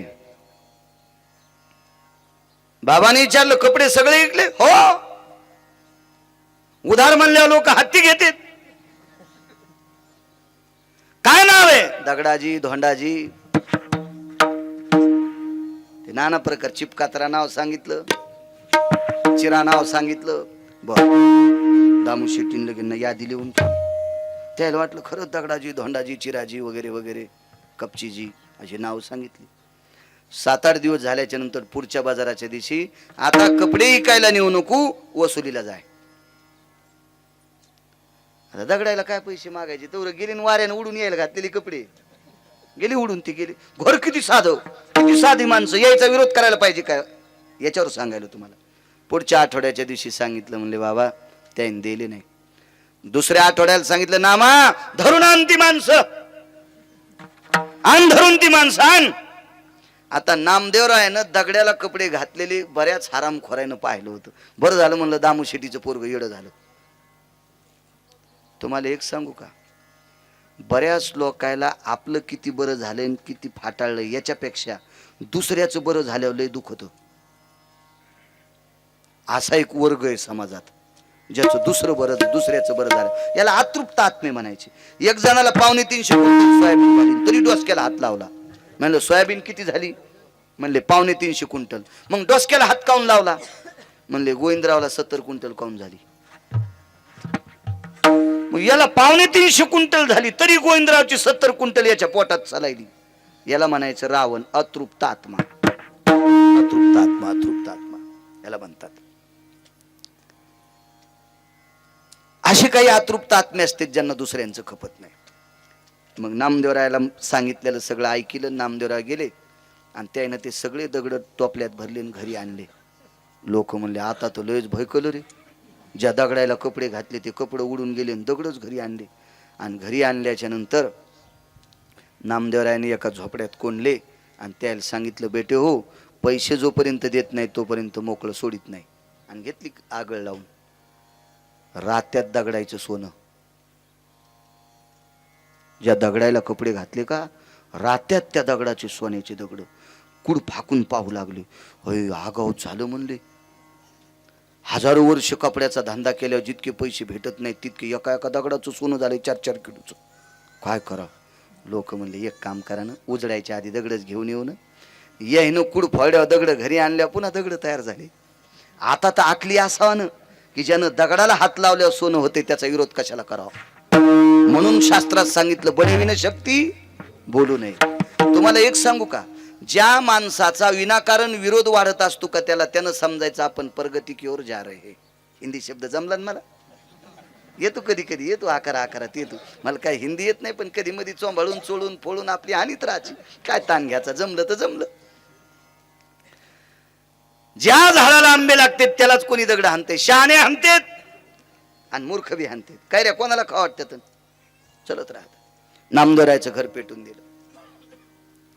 बाबांनी विचारलं कपडे सगळे विकले. हो. उधार म्हणल्यावर लोक हत्ती घेतात. काय नाव आहे? दगडाजी, धोंडाजी. ते नाना प्रकार, चिपकात्रा नाव सांगितलं, चिरा नाव सांगितलं. बर दामू शेट्टीन लगेन यादी लिहून त्याला वाटलं खरंच दगडाजी, धोंडाजी, चिराजी वगैरे वगैरे, कपचीजी अशी नाव सांगितली. 7-8 दिवस झाल्याच्या नंतर पुढच्या बाजाराच्या दिवशी, आता कपडे विकायला नेऊ नको, वसुलीला जाय. आता दगडायला काय पैसे मागायचे, तेवढं गेली न वाऱ्यानं उडून यायला घातलेली कपडे गेली उडून, ती गेली. घर किती साधं, किती साधी माणसं, यायचा विरोध करायला पाहिजे काय, याच्यावर सांगायला तुम्हाला. पुढच्या आठवड्याच्या दिवशी सांगितलं, म्हणले बाबा त्याने दिले नाही. दुसऱ्या आठवड्याला सांगितलं, नामा धरून आण ती माणसं, आण धरून ती माणसं आण. आता नामदेवरायानं दगड्याला कपडे घातलेले बऱ्याच हरामखोरानं पाहिलं होतं. बरं झालं म्हणलं दामू शेट्टीचं पोरग येडं झालं. तुम्हाला एक सांगू का, बऱ्याच लोकायला आपलं किती बरं झालंय आणि किती फाटाळलं याच्यापेक्षा दुसऱ्याचं बरं झाल्यावर लय दुःख होतं. असा एक वर्ग आहे समाजात, ज्याचं दुसऱ्याचं बरं झालं, याला अतृप्त आत्मे म्हणायचे. एक जणाला 350 क्विंटल सोयाबीन झाली, तरी डोसक्याला हात लावला. म्हणलं सोयाबीन किती झाली, म्हणले 350 क्विंटल. मग डोसक्याला हात काऊन लावला, म्हणले गोविंदरावला 70 क्विंटल काऊन झाली. मग याला 350 क्विंटल झाली, तरी गोविंदरावची 70 क्विंटल याच्या पोटात चालायली. याला म्हणायचं रावण, अतृप्त आत्मा, अतृप्त आत्मा, अतृप्त आत्मा याला म्हणतात. असे काही अतृप्त आत्मे असते ज्यांना दुसऱ्यांचं खपत नाही. मग नामदेवरायाला सांगितलेलं सगळं ऐकलं. नामदेवराय गेले आणि त्यानं ते सगळे दगड टोपल्यात भरले आणि घरी आणले. लोक म्हणले, आता तर लयच भयकलं रे, ज्या दगडायला कपडे घातले ते कपडे उडून गेले आणि दगडच घरी आणले. आणि घरी आणल्याच्या नंतर नामदेवरायाने एका झोपड्यात कोंडले आणि त्याला सांगितलं, बेटे हो, पैसे जोपर्यंत देत नाही तोपर्यंत मोकळं सोडित नाही. आणि घेतली आगळ लावून. रात्यात दगडायचं सोनं, ज्या दगडायला कपडे घातले का, रात्यात त्या दगडाचे सोन्याचे दगड कुड फाकून पाहू लागले. होय आगाऊ झालं म्हणले. हजारो वर्ष कपड्याचा धंदा केल्यावर जितके पैसे भेटत नाहीत तितके एका एका दगडाचं सोनं झालं 4-4 किलोचं. काय करा. लोक म्हणले, एक काम करा ना, उजडायच्या आधी दगडच घेऊन येऊ ना. यायनं कुड फोड्या दगड घरी आणल्या, पुन्हा दगड तयार झाले. आता तर आकली असावा ना की ज्यानं दगडाला हात लावल्यावर सोनं होते त्याचा विरोध कशाला करावा. म्हणून शास्त्रात सांगितलं, बळविन शक्ती बोलू नये. तुम्हाला एक सांगू का, ज्या माणसाचा विनाकारण विरोध वाढत असतो का त्यानं समजायचं आपण प्रगती की ओर जा रहे. हिंदी शब्द जमला ना मला, येतो कधी कधी येतो, आकारात येतो. मला काय हिंदी येत नाही, पण कधी मध्ये चोंबाळून चोळून फोडून आपली हानीत राहायची. काय ताण घ्यायचा, जमलं तर जमलं. ज्या झाडाला आंबे लागतात त्यालाच कोणी दगड हाणते. शहाणे हाणतेत आणि मूर्ख बी हाणतेत. काय रे, कोणाला खा वाटत, चलत राहत. नामदेवरायचं घर पेटून दिलं.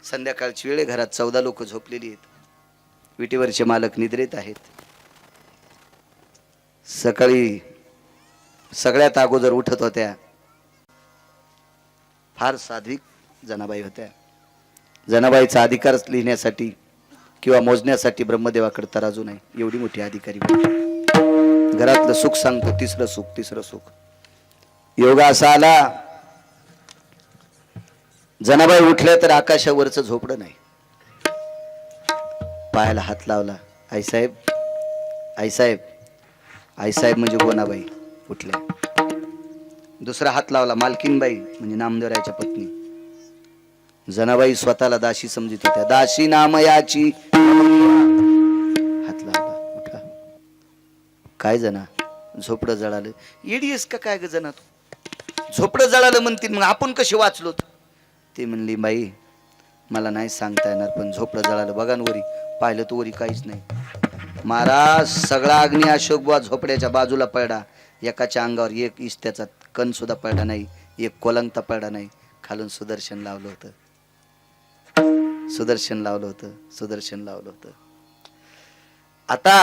संध्याकाळची वेळे, घरात 14 लोक झोपलेली आहेत. विटेवरचे मालक निद्रेत आहेत. सकाळी सगळ्यात अगोदर उठत होत्या फार साध्विक जनाबाई होत्या. जनाबाईचा अधिकार लिहिण्यासाठी किंवा मोजण्यासाठी ब्रह्मदेवाकडे तराजू नाही, एवढी मोठी अधिकारी. घरातलं सुख सांगतो, तिसरं सुख. योगा असा आला, जनाबाई उठल्या तर आकाशावरचं झोपडं नाही. पायाला हात लावला, आईसाहेब, आईसाहेब, आईसाहेब म्हणजे गोनाबाई उठल्या. दुसरा हात लावला, मालकीनबाई म्हणजे नामदेवरायाच्या पत्नी. जनाबाई स्वतःला दासी समजित होत्या. दासी नामयाची. हात लावला, उठा. काय जना, झोपडं जळालं. येडीस का काय ग जना तू, झोपडं जळालं म्हणतील, मग आपण कसे वाचलो. ते म्हणली, बाई मला नाही सांगता येणार, पण झोपडं जळालं. बघा ना वरी, पाहिलं तर वरी काहीच नाही. महाराज सगळा अग्नी अशोक बुवा झोपड्याच्या बाजूला पडला. एकाच्या अंगावर एक इस्त्याचा कण सुद्धा पडला नाही, एक कोलंगता पडला नाही. खालून सुदर्शन लावलं होतं, सुदर्शन लावलं होतं, सुदर्शन लावलं होतं. आता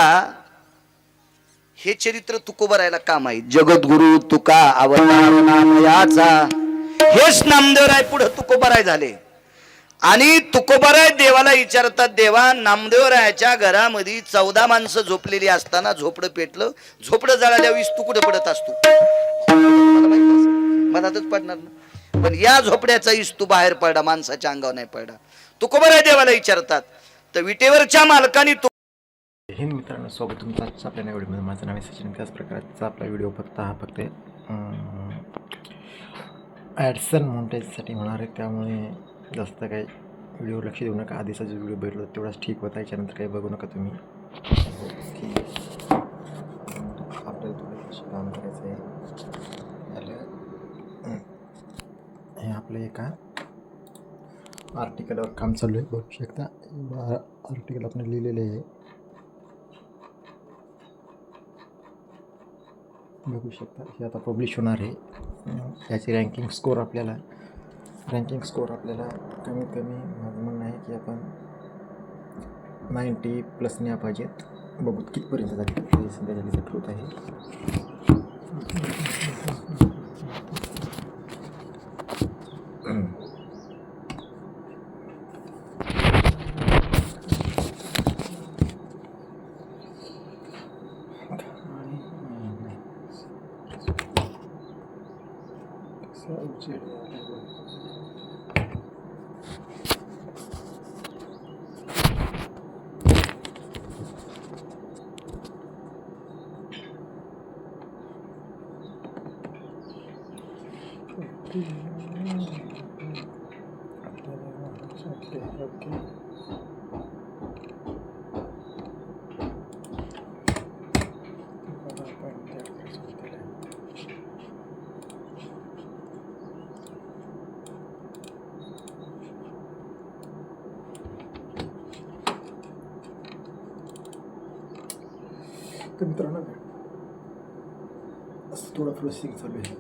हे चरित्र तुकोबारायला का माहित. जगद्गुरु तुका अवतार नामयाचा, हेच नामदेवराय पुढे तुकोबाराय झाले. आणि तुकोबाराय देवाला विचारतात, देवा नामदेवरायाच्या घरामध्ये 14 माणसं झोपलेली असताना झोपडं पेटलं, झोपडं जळाल्या वीस तू कुठे पडत असतो. मधातच पडणार ना, पण या झोपड्याचा इस्तू बाहेर पडला, माणसाच्या अंगावर नाही पडला. तुकोबाराय देवाला विचारतात. तर विटेवरच्या मालकाने हिंद मित्रांनो, सोबत तुमचा आजचा आपल्या व्हिडिओमध्ये. माझं नाव आहे सचिन. त्याच प्रकारचा आपला व्हिडिओ फक्त ॲडसन मॉनिटाईजसाठी होणार आहे, त्यामुळे जास्त काही व्हिडिओ लक्ष देऊ नका. आधीचा जो व्हिडिओ भेटलो तेवढाच ठीक होता, याच्यानंतर काही बघू नका तुम्ही. की आपल्याला थोडं काम करायचं आहे. आपलं एका आर्टिकलवर काम चालू आहे. बघू शकता आर्टिकल आपण लिहिलेले आहे. बघू शकता हे आता पब्लिश होणार आहे. याची रँकिंग स्कोअर आपल्याला कमीत कमी माझं म्हणणं आहे की आपण 90+ न्या पाहिजेत. बघू कितपर्यंत झाली. हे सध्या रिझल्ट होत आहे. तर मित्रांनो असं थोडं प्रोसेसिंग चालू आहे.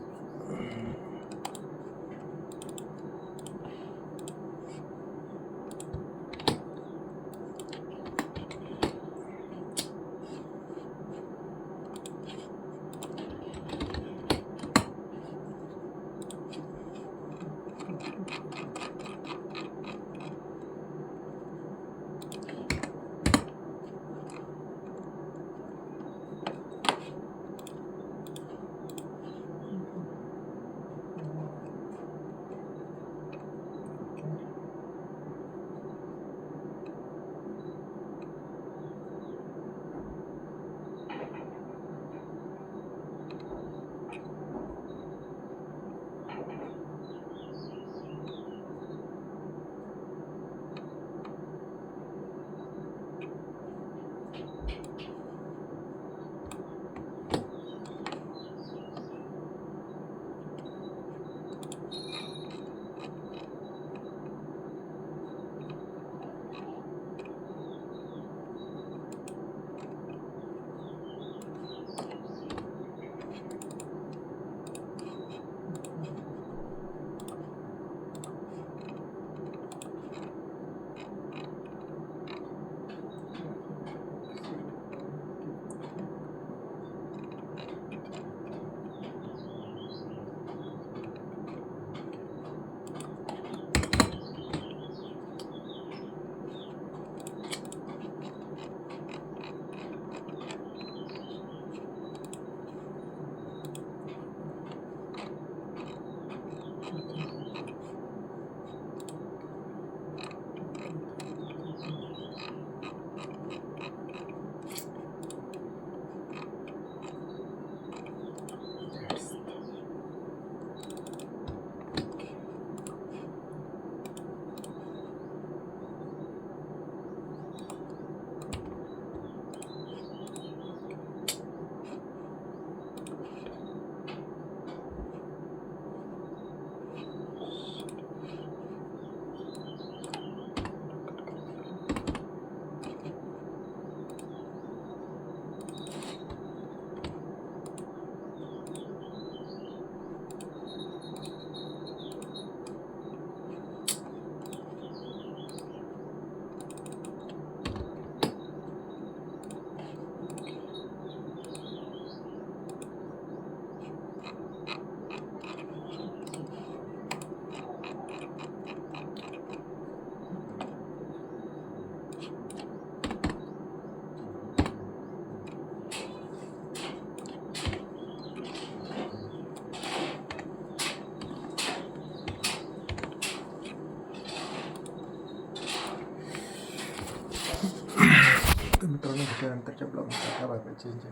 तर मित्रांनो त्याच्यानंतरच्या ब्लॉगमध्ये बाय चेंज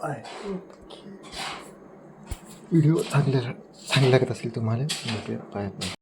आहे. व्हिडिओ चांगला लागत असेल तुम्हाला बाय.